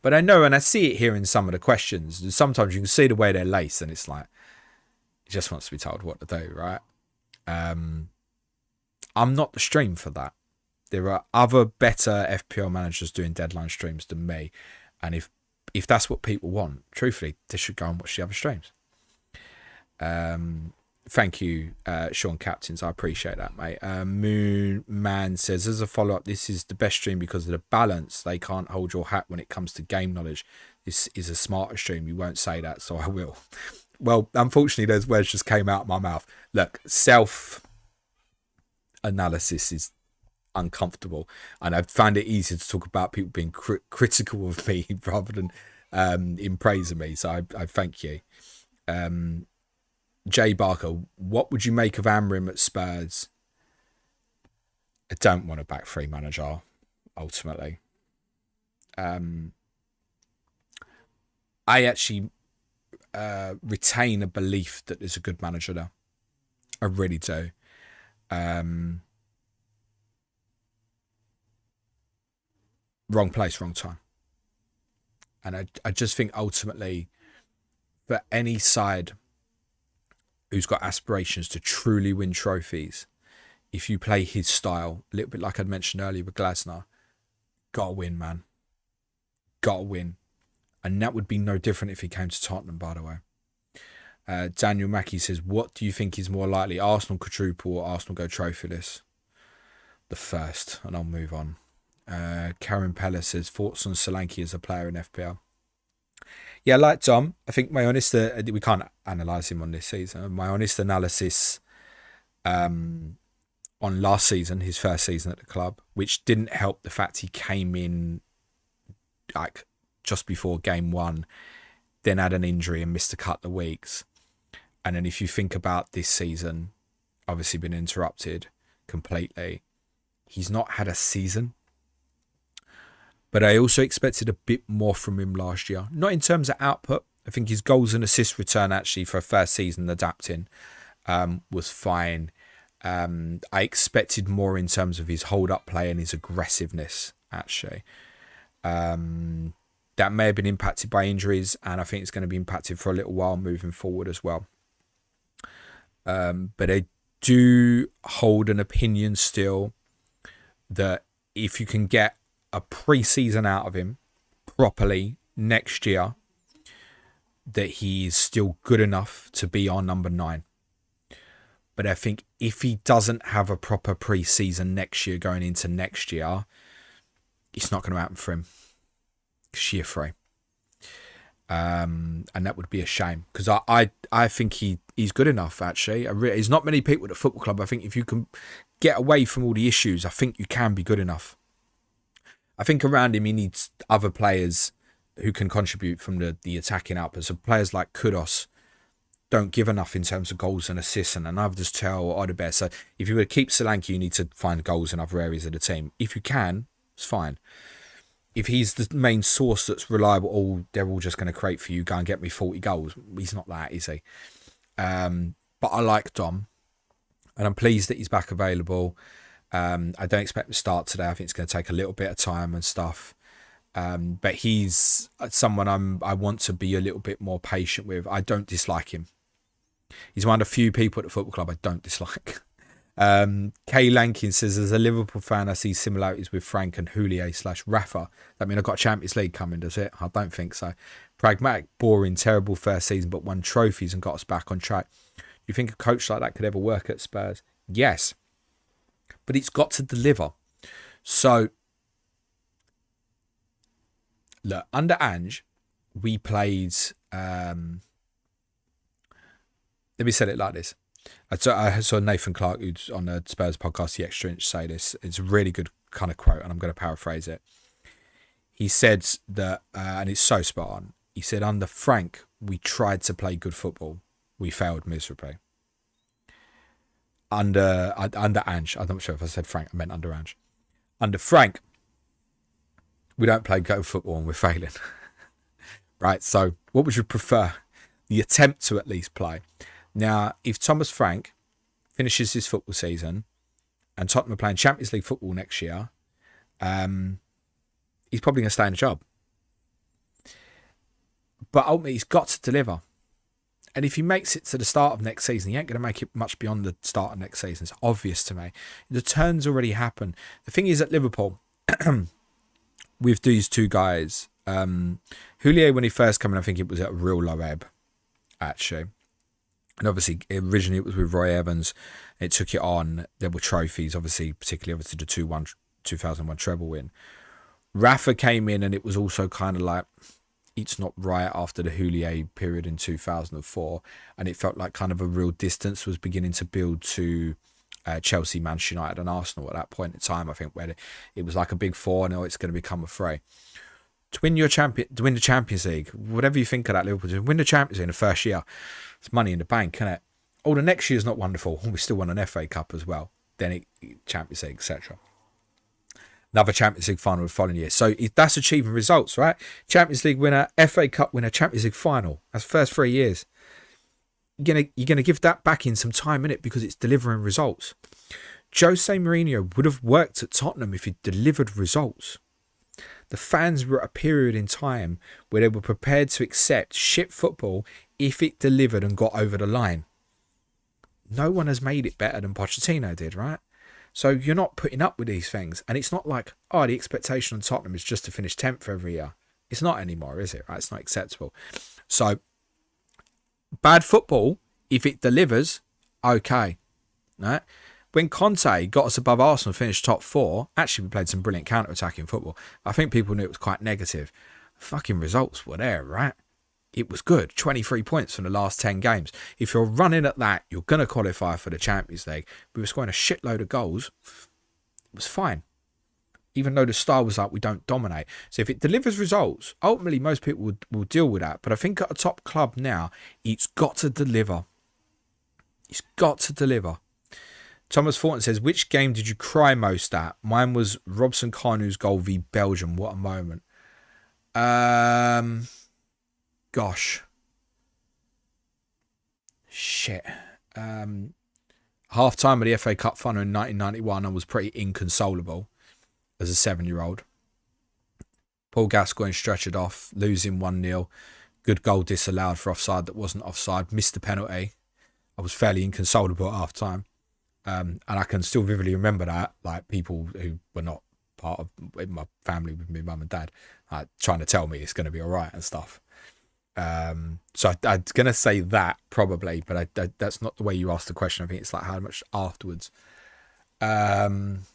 But I know, and I see it here in some of the questions, sometimes you can see the way they're laced and it's like, it just wants to be told what to do, right? I'm not the stream for that. There are other better FPL managers doing deadline streams than me. And if that's what people want, truthfully, they should go and watch the other streams. Thank you, Sean Captains. I appreciate that, mate. Moon Man says, as a follow-up, this is the best stream because of the balance. They can't hold your hat when it comes to game knowledge. This is a smarter stream. You won't say that, so I will. Well, unfortunately, those words just came out of my mouth. Look, self-analysis is uncomfortable, and I find it easier to talk about people being critical of me rather than in praise of me. So I thank you. Jay Barker, what would you make of Amrim at Spurs? I don't want a back three manager, ultimately. I actually retain a belief that there's a good manager there. I really do. Wrong place, wrong time. And I just think ultimately for any side who's got aspirations to truly win trophies, if you play his style, a little bit like I'd mentioned earlier with Glasner, gotta win, man. Gotta win. And that would be no different if he came to Tottenham, by the way. Daniel Mackey says, what do you think is more likely? Arsenal quadruple or Arsenal go trophyless? The first, and I'll move on. Karen Peller says, thoughts on Solanke as a player in FPL? Yeah, like Tom, I think my honest, we can't analyse him on this season. My honest analysis on last season, his first season at the club, which didn't help the fact he came in like just before game one, then had an injury and missed a couple of weeks. And then if you think about this season, obviously been interrupted completely. He's not had a season. But I also expected a bit more from him last year. Not in terms of output. I think his goals and assist return actually for a first season adapting was fine. I expected more in terms of his hold-up play and his aggressiveness, actually. That may have been impacted by injuries, and I think it's going to be impacted for a little while moving forward as well. But I do hold an opinion still that if you can get a pre-season out of him properly next year, that he is still good enough to be our number 9. But I think if he doesn't have a proper pre-season next year going into next year, it's not going to happen for him. Sheer free. And that would be a shame, because I think he's good enough, actually. There's not many people at the football club. I think if you can get away from all the issues, I think you can be good enough. I think around him he needs other players who can contribute from the attacking output. So players like Kudos don't give enough in terms of goals and assists, and neither does Tell or Odebear. So if you were to keep Solanke, you need to find goals in other areas of the team. If you can, it's fine. If he's the main source that's reliable, they're all just going to create for you, go and get me 40 goals. He's not that, is he? But I like Dom, and I'm pleased that he's back available. I don't expect him to start today. I think it's going to take a little bit of time and stuff. But he's someone I want to be a little bit more patient with. I don't dislike him. He's one of the few people at the football club I don't dislike. Kay Lankin says, as a Liverpool fan, I see similarities with Frank and Houllier/Rafa. I mean, I've got a Champions League coming, does it? I don't think so. Pragmatic, boring, terrible first season, but won trophies and got us back on track. You think a coach like that could ever work at Spurs? Yes. But it's got to deliver. So, look, under Ange, we played... let me say it like this. I saw Nathan Clark, who's on the Spurs podcast, The Extra Inch, say this. It's a really good kind of quote, and I'm going to paraphrase it. He said that, and it's so spot on, he said, under Frank, we tried to play good football. We failed miserably. Under Ange, I'm not sure if I said Frank, I meant under Ange. Under Frank, we don't play good football and we're failing. Right, so what would you prefer? The attempt to at least play. Now, if Thomas Frank finishes his football season and Tottenham are playing Champions League football next year, he's probably going to stay in the job. But ultimately, he's got to deliver. And if he makes it to the start of next season, he ain't going to make it much beyond the start of next season. It's obvious to me. The turn's already happened. The thing is, at Liverpool, with these two guys, Houllier, when he first came in, I think it was at a real low ebb, actually. And obviously, originally it was with Roy Evans. It took it on. There were trophies, obviously, particularly the 2001 treble win. Rafa came in, and it was also kind of like, it's not right after the Houllier period in 2004. And it felt like kind of a real distance was beginning to build to Chelsea, Manchester United and Arsenal at that point in time, I think, where it was like a big four, and it's going to become a three. To win the Champions League, whatever you think of that Liverpool, to win the Champions League in the first year, it's money in the bank, isn't it? Oh, the next year's not wonderful. We still won an FA Cup as well. Then Champions League, etc. Another Champions League final the following year. So that's achieving results, right? Champions League winner, FA Cup winner, Champions League final. That's the first 3 years. You're gonna give that back in some time, innit? Because it's delivering results. Jose Mourinho would have worked at Tottenham if he delivered results. The fans were at a period in time where they were prepared to accept shit football if it delivered and got over the line. No one has made it better than Pochettino did, right? So you're not putting up with these things. And it's not like, oh, the expectation on Tottenham is just to finish 10th every year. It's not anymore, is it? Right? It's not acceptable. So bad football, if it delivers, okay. Right? When Conte got us above Arsenal, finished top 4, actually we played some brilliant counter-attacking football. I think people knew it was quite negative. Fucking results were there, right? It was good. 23 points from the last 10 games. If you're running at that, you're going to qualify for the Champions League. We were scoring a shitload of goals. It was fine. Even though the style was like, we don't dominate. So if it delivers results, ultimately most people will deal with that. But I think at a top club now, it's got to deliver. It's got to deliver. Thomas Thornton says, which game did you cry most at? Mine was Robson Kanu's goal v Belgium. What a moment. Gosh. Shit. Half time of the FA Cup final in 1991, I was pretty inconsolable as a 7-year-old. Paul Gascoigne stretchered off, losing 1-0. Good goal disallowed for offside that wasn't offside. Missed the penalty. I was fairly inconsolable at half time. And I can still vividly remember that, like people who were not part of my family with my mum and dad, trying to tell me it's going to be all right and stuff. So I'm going to say that probably, but that's not the way you asked the question. I think it's like how much afterwards. I'm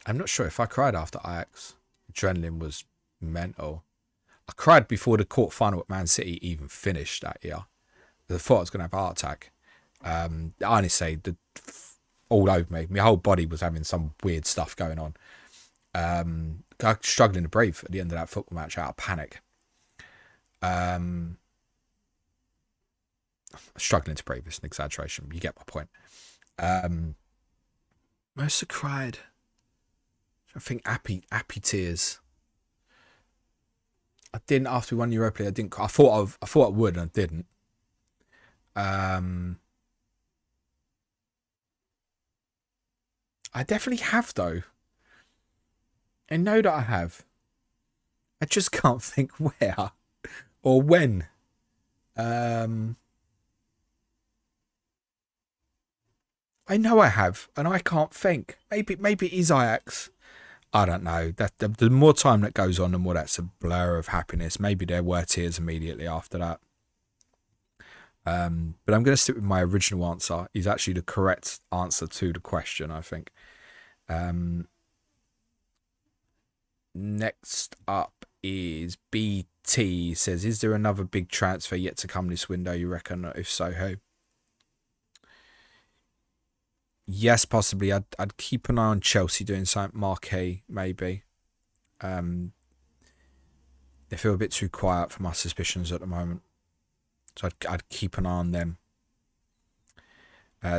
not sure if I cried after Ajax. Adrenaline was mental. I cried before the quarter-final at Man City even finished that year. I thought I was going to have a heart attack. Honestly, all over me. My whole body was having some weird stuff going on. I was struggling to breathe at the end of that football match out of panic. Struggling to breathe is an exaggeration. You get my point. Most have cried. I think happy tears. I didn't after we won Europa League. I didn't. I thought I would, and I didn't. I definitely have though. I know that I have. I just can't think where or when. I know I have, and I can't think. Maybe it is Ajax. I don't know. That the more time that goes on, the more that's a blur of happiness. Maybe there were tears immediately after that. But I'm going to stick with my original answer. Is actually the correct answer to the question, I think. Next up is BT says, is there another big transfer yet to come this window, you reckon? If so, who? Yes, possibly. I'd keep an eye on Chelsea doing something marquee, maybe. They feel a bit too quiet for my suspicions at the moment. So I'd keep an eye on them.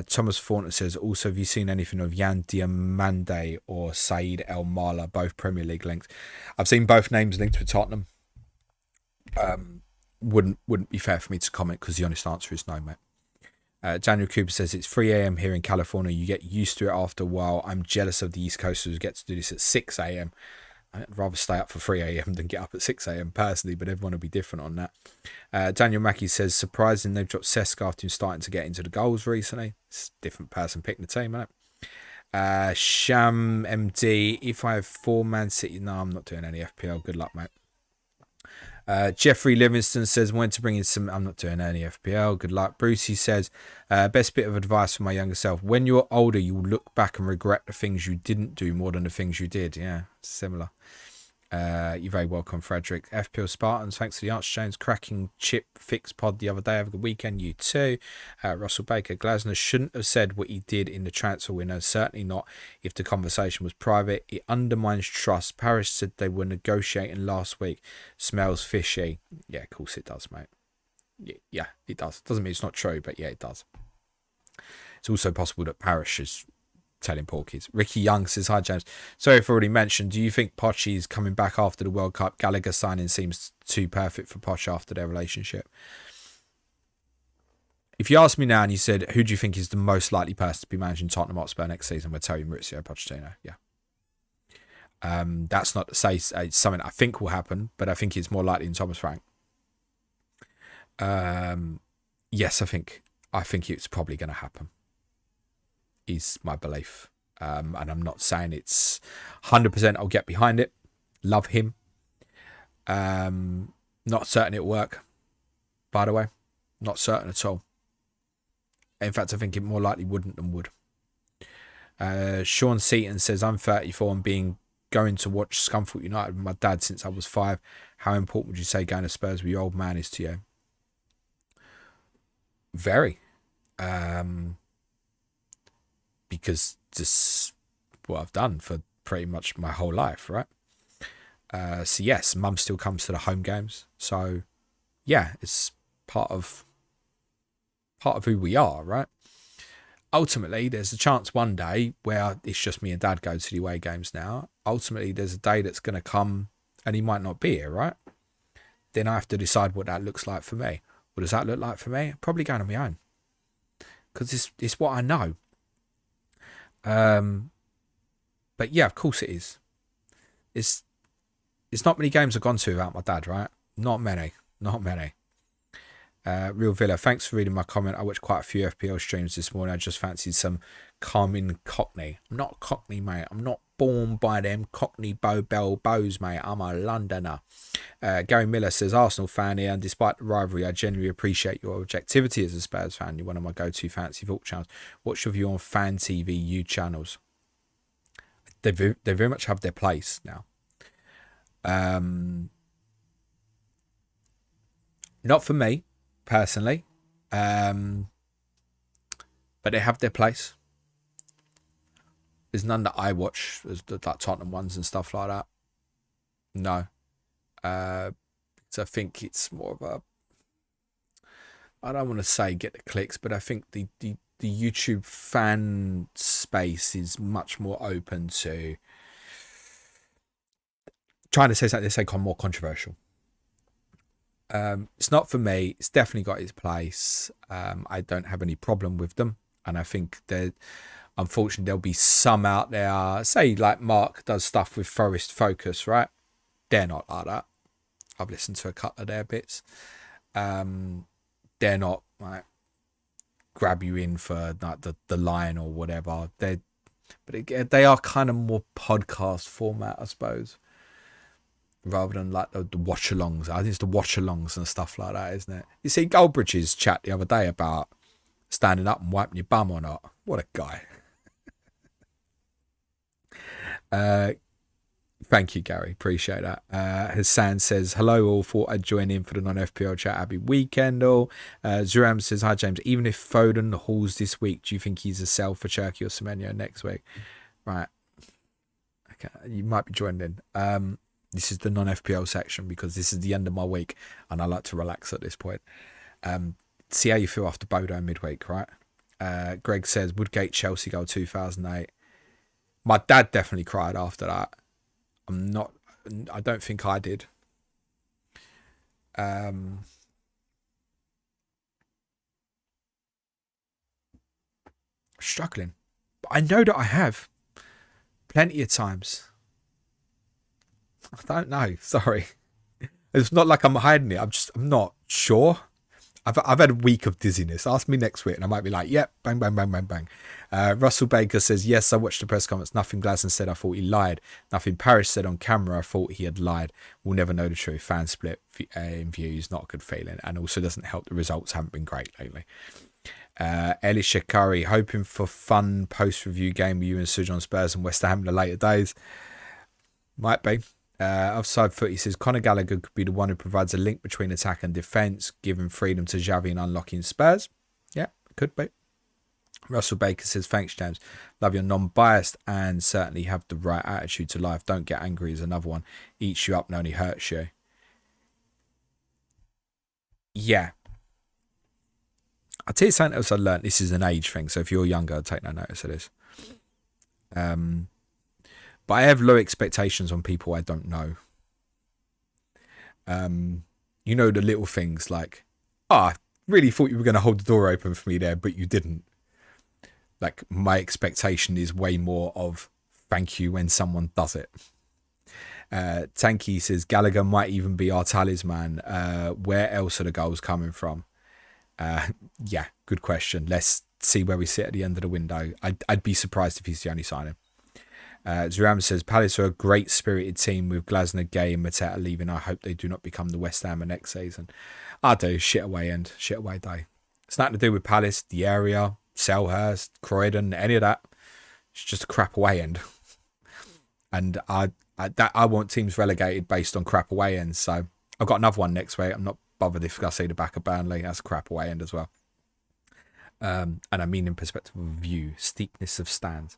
Thomas Thornton says, also, have you seen anything of Yan Diomande or Said El Mala, both Premier League linked? I've seen both names linked with Tottenham. Wouldn't be fair for me to comment because the honest answer is no, mate. Daniel Cooper says, it's 3 a.m. here in California. You get used to it after a while. I'm jealous of the East Coasters who get to do this at 6 a.m. I'd rather stay up for 3 a.m. than get up at 6 a.m. personally, but everyone will be different on that. Daniel Mackey says, surprising they've dropped Cesc after him starting to get into the goals recently. It's a different person picking the team, isn't it? Sham MD, if I have 4 Man City, no, I'm not doing any FPL. Good luck, mate. Jeffrey Livingston says, wanted to bring in some, I'm not doing any FPL. Good luck. Brucey says, best bit of advice for my younger self. When you're older, you will look back and regret the things you didn't do more than the things you did. Yeah, similar. You're very welcome, Frederick. FPL Spartans, thanks for the answer, James. Cracking chip fix pod the other day. Have a good weekend, you too. Russell Baker, Glasner shouldn't have said what he did in the transfer window. Certainly not if the conversation was private. It undermines trust. Paris said they were negotiating last week. Smells fishy. Yeah, of course it does, mate. Yeah, it does. Doesn't mean it's not true, but yeah, it does. It's also possible that Paris is telling porkies. Ricky Young says, hi James, sorry if I already mentioned, do you think Poch is coming back after the World Cup? Gallagher signing seems too perfect for Poch after their relationship. If you asked me now and you said, who do you think is the most likely person to be managing Tottenham Hotspur next season, we'll tell you Mauricio Pochettino. Yeah. That's not to say it's something I think will happen, but I think it's more likely than Thomas Frank. Yes, I think it's probably going to happen. Is my belief. And I'm not saying it's 100% I'll get behind it. Love him. Not certain it'll work, by the way. Not certain at all. In fact, I think it more likely wouldn't than would. Sean Seaton says, I'm 34 and going to watch Scunthorpe United with my dad since I was 5. How important would you say going to Spurs with your old man is to you? Very. Because this is what I've done for pretty much my whole life, right? So yes, mum still comes to the home games. So yeah, it's part of who we are, right? Ultimately, there's a chance one day where it's just me and dad go to the away games now. Ultimately, there's a day that's going to come and he might not be here, right? Then I have to decide what that looks like for me. What does that look like for me? Probably going on my own. Because it's what I know. But yeah, of course it is. It's not many games I've gone to without my dad, right? Not many. Real Villa, thanks for reading my comment. I watched quite a few FPL streams this morning. I just fancied some calming Cockney. I'm not Cockney, mate. I'm not born by them Cockney Bow Bell Bows, mate. I'm a Londoner. Gary Miller says, Arsenal fan here, and despite the rivalry, I genuinely appreciate your objectivity as a Spurs fan. You're one of my go-to fantasy football channels. What's your view on Fan TV U channels? They very much have their place now. Not for me, personally. But they have their place. There's none that I watch, as the like Tottenham ones and stuff like that. No. So I think it's more of a, I don't want to say get the clicks, but I think the YouTube fan space is much more open to trying to say something that's more controversial. It's not for me. It's definitely got its place. I don't have any problem with them, and I think that unfortunately there'll be some out there. Say like Mark does stuff with Forest Focus, right? They're not like that. I've listened to a couple of their bits. They're not like grab you in for like the line or whatever. But they are kind of more podcast format, I suppose, rather than like the watch-alongs. I think it's the watch-alongs and stuff like that, isn't it? You see Goldbridge's chat the other day about standing up and wiping your bum or not. What a guy. Thank you, Gary. Appreciate that. Hassan says, hello all. Thought I'd join in for the non-FPL chat. Happy weekend all. Zuram says, hi James. Even if Foden hauls this week, do you think he's a sell for Cherky or Semenyo next week? Right. Okay. You might be joined in. This is the non-FPL section because this is the end of my week and I like to relax at this point. See how you feel after Bodo midweek, right? Greg says, Woodgate Chelsea goal 2008. My dad definitely cried after that. I don't think I did. Struggling. But I know that I have. Plenty of times. I don't know. Sorry. It's not like I'm hiding it. I'm not sure. I've had a week of dizziness. Ask me next week and I might be like, yep, bang, bang, bang, bang, bang. Russell Baker says, yes, I watched the press conference. Nothing Glasson said, I thought he lied. Nothing Parrish said on camera, I thought he had lied. We'll never know the truth. Fan split in views, not a good feeling. And also doesn't help the results haven't been great lately. Ellis Shakari, hoping for fun post-review game with you and Suj on Spurs and West Ham in the later days. Might be. Offside Footy says Conor Gallagher could be the one who provides a link between attack and defence, giving freedom to Xavi and unlocking Spurs. Yeah, could be. Russell Baker says, thanks James, love your non-biased and certainly have the right attitude to life. Don't get angry is another one. Eats you up and only hurts you. Yeah. I'll tell you something else I learned. This is an age thing, so if you're younger, take no notice of this. But I have low expectations on people I don't know. You know, the little things like, I really thought you were going to hold the door open for me there, but you didn't. Like, my expectation is way more of thank you when someone does it. Tanky says, Gallagher might even be our talisman. Where else are the goals coming from? Yeah, good question. Let's see where we sit at the end of the window. I'd be surprised if he's the only signing. Zuram says, Palace are a great spirited team with Glasner, Gay and Mateta leaving. I hope they do not become the West Ham next season. I do. Shit away end. Shit away day. It's nothing to do with Palace, the area, Selhurst, Croydon, any of that. It's just a crap away end. And I want teams relegated based on crap away ends. So I've got another one next week. I'm not bothered if I see the back of Burnley. That's a crap away end as well. And I mean in perspective of view, steepness of stands.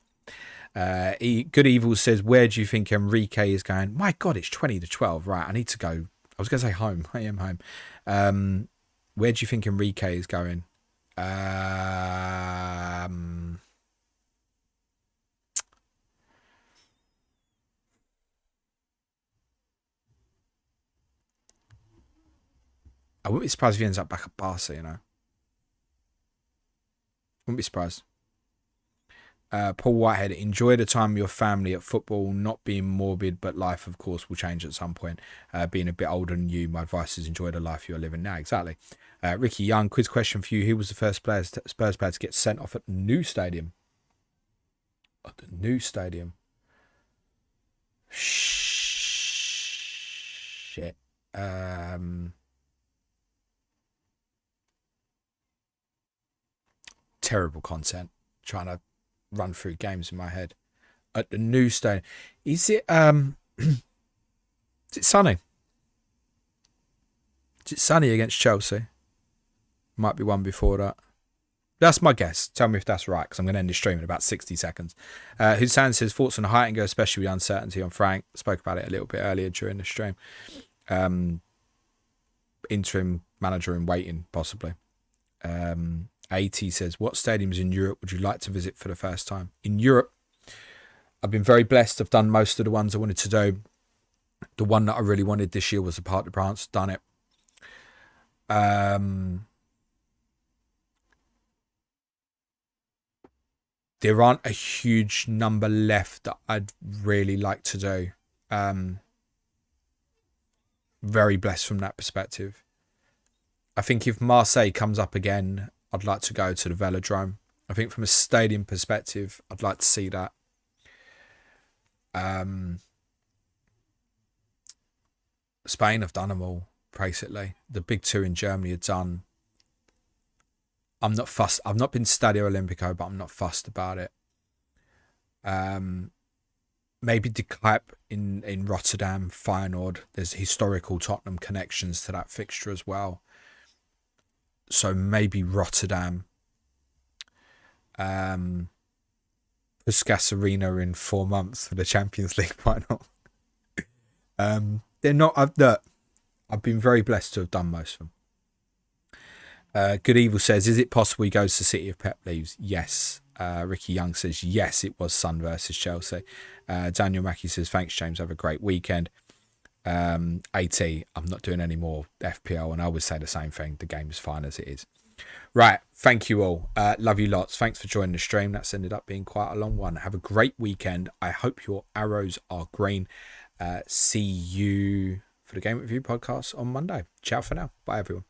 Good Evil says, where do you think Enrique is going? My God, it's 20-12. Right, I need to go. I was going to say home. I am home. Where do you think Enrique is going? I wouldn't be surprised if he ends up back at Barca, you know. Wouldn't be surprised. Paul Whitehead, enjoy the time with your family at football, not being morbid, but life, of course, will change at some point. Being a bit older than you, my advice is enjoy the life you're living now. Exactly. Ricky Young, quiz question for you. Who was the first Spurs player to get sent off at the new stadium? At the new stadium. Shit. Terrible content. Trying to run through games in my head. At the new stadium. Is it is it sunny? Is it sunny against Chelsea? Might be one before that. That's my guess. Tell me if that's right, because I'm going to end the stream in about 60 seconds. Hussein says, thoughts on Heitinga, especially with uncertainty on Frank. Spoke about it a little bit earlier during the stream. Interim manager in waiting, possibly. AT says, what stadiums in Europe would you like to visit for the first time? In Europe, I've been very blessed. I've done most of the ones I wanted to do. The one that I really wanted this year was the Parc de France. Done it. There aren't a huge number left that I'd really like to do. Very blessed from that perspective. I think if Marseille comes up again, I'd like to go to the Velodrome. I think from a stadium perspective, I'd like to see that. Spain have done them all, basically. The big two in Germany are done. I'm not fussed. I've not been Stadio Olimpico, but I'm not fussed about it. Maybe De Kuip in Rotterdam, Feyenoord. There's historical Tottenham connections to that fixture as well. So maybe Rotterdam. Puskas Arena in 4 months for the Champions League final. They're not. I've been very blessed to have done most of them. Good Evil says, is it possible he goes to City if Pep leaves? Yes. Ricky Young says, yes, it was Sun versus Chelsea. Daniel Mackey says, thanks, James. Have a great weekend. AT, I'm not doing any more FPL, and I would say the same thing. The game is fine as it is. Right. Thank you all. Love you lots. Thanks for joining the stream. That's ended up being quite a long one. Have a great weekend. I hope your arrows are green. See you for the Game Review podcast on Monday. Ciao for now. Bye, everyone.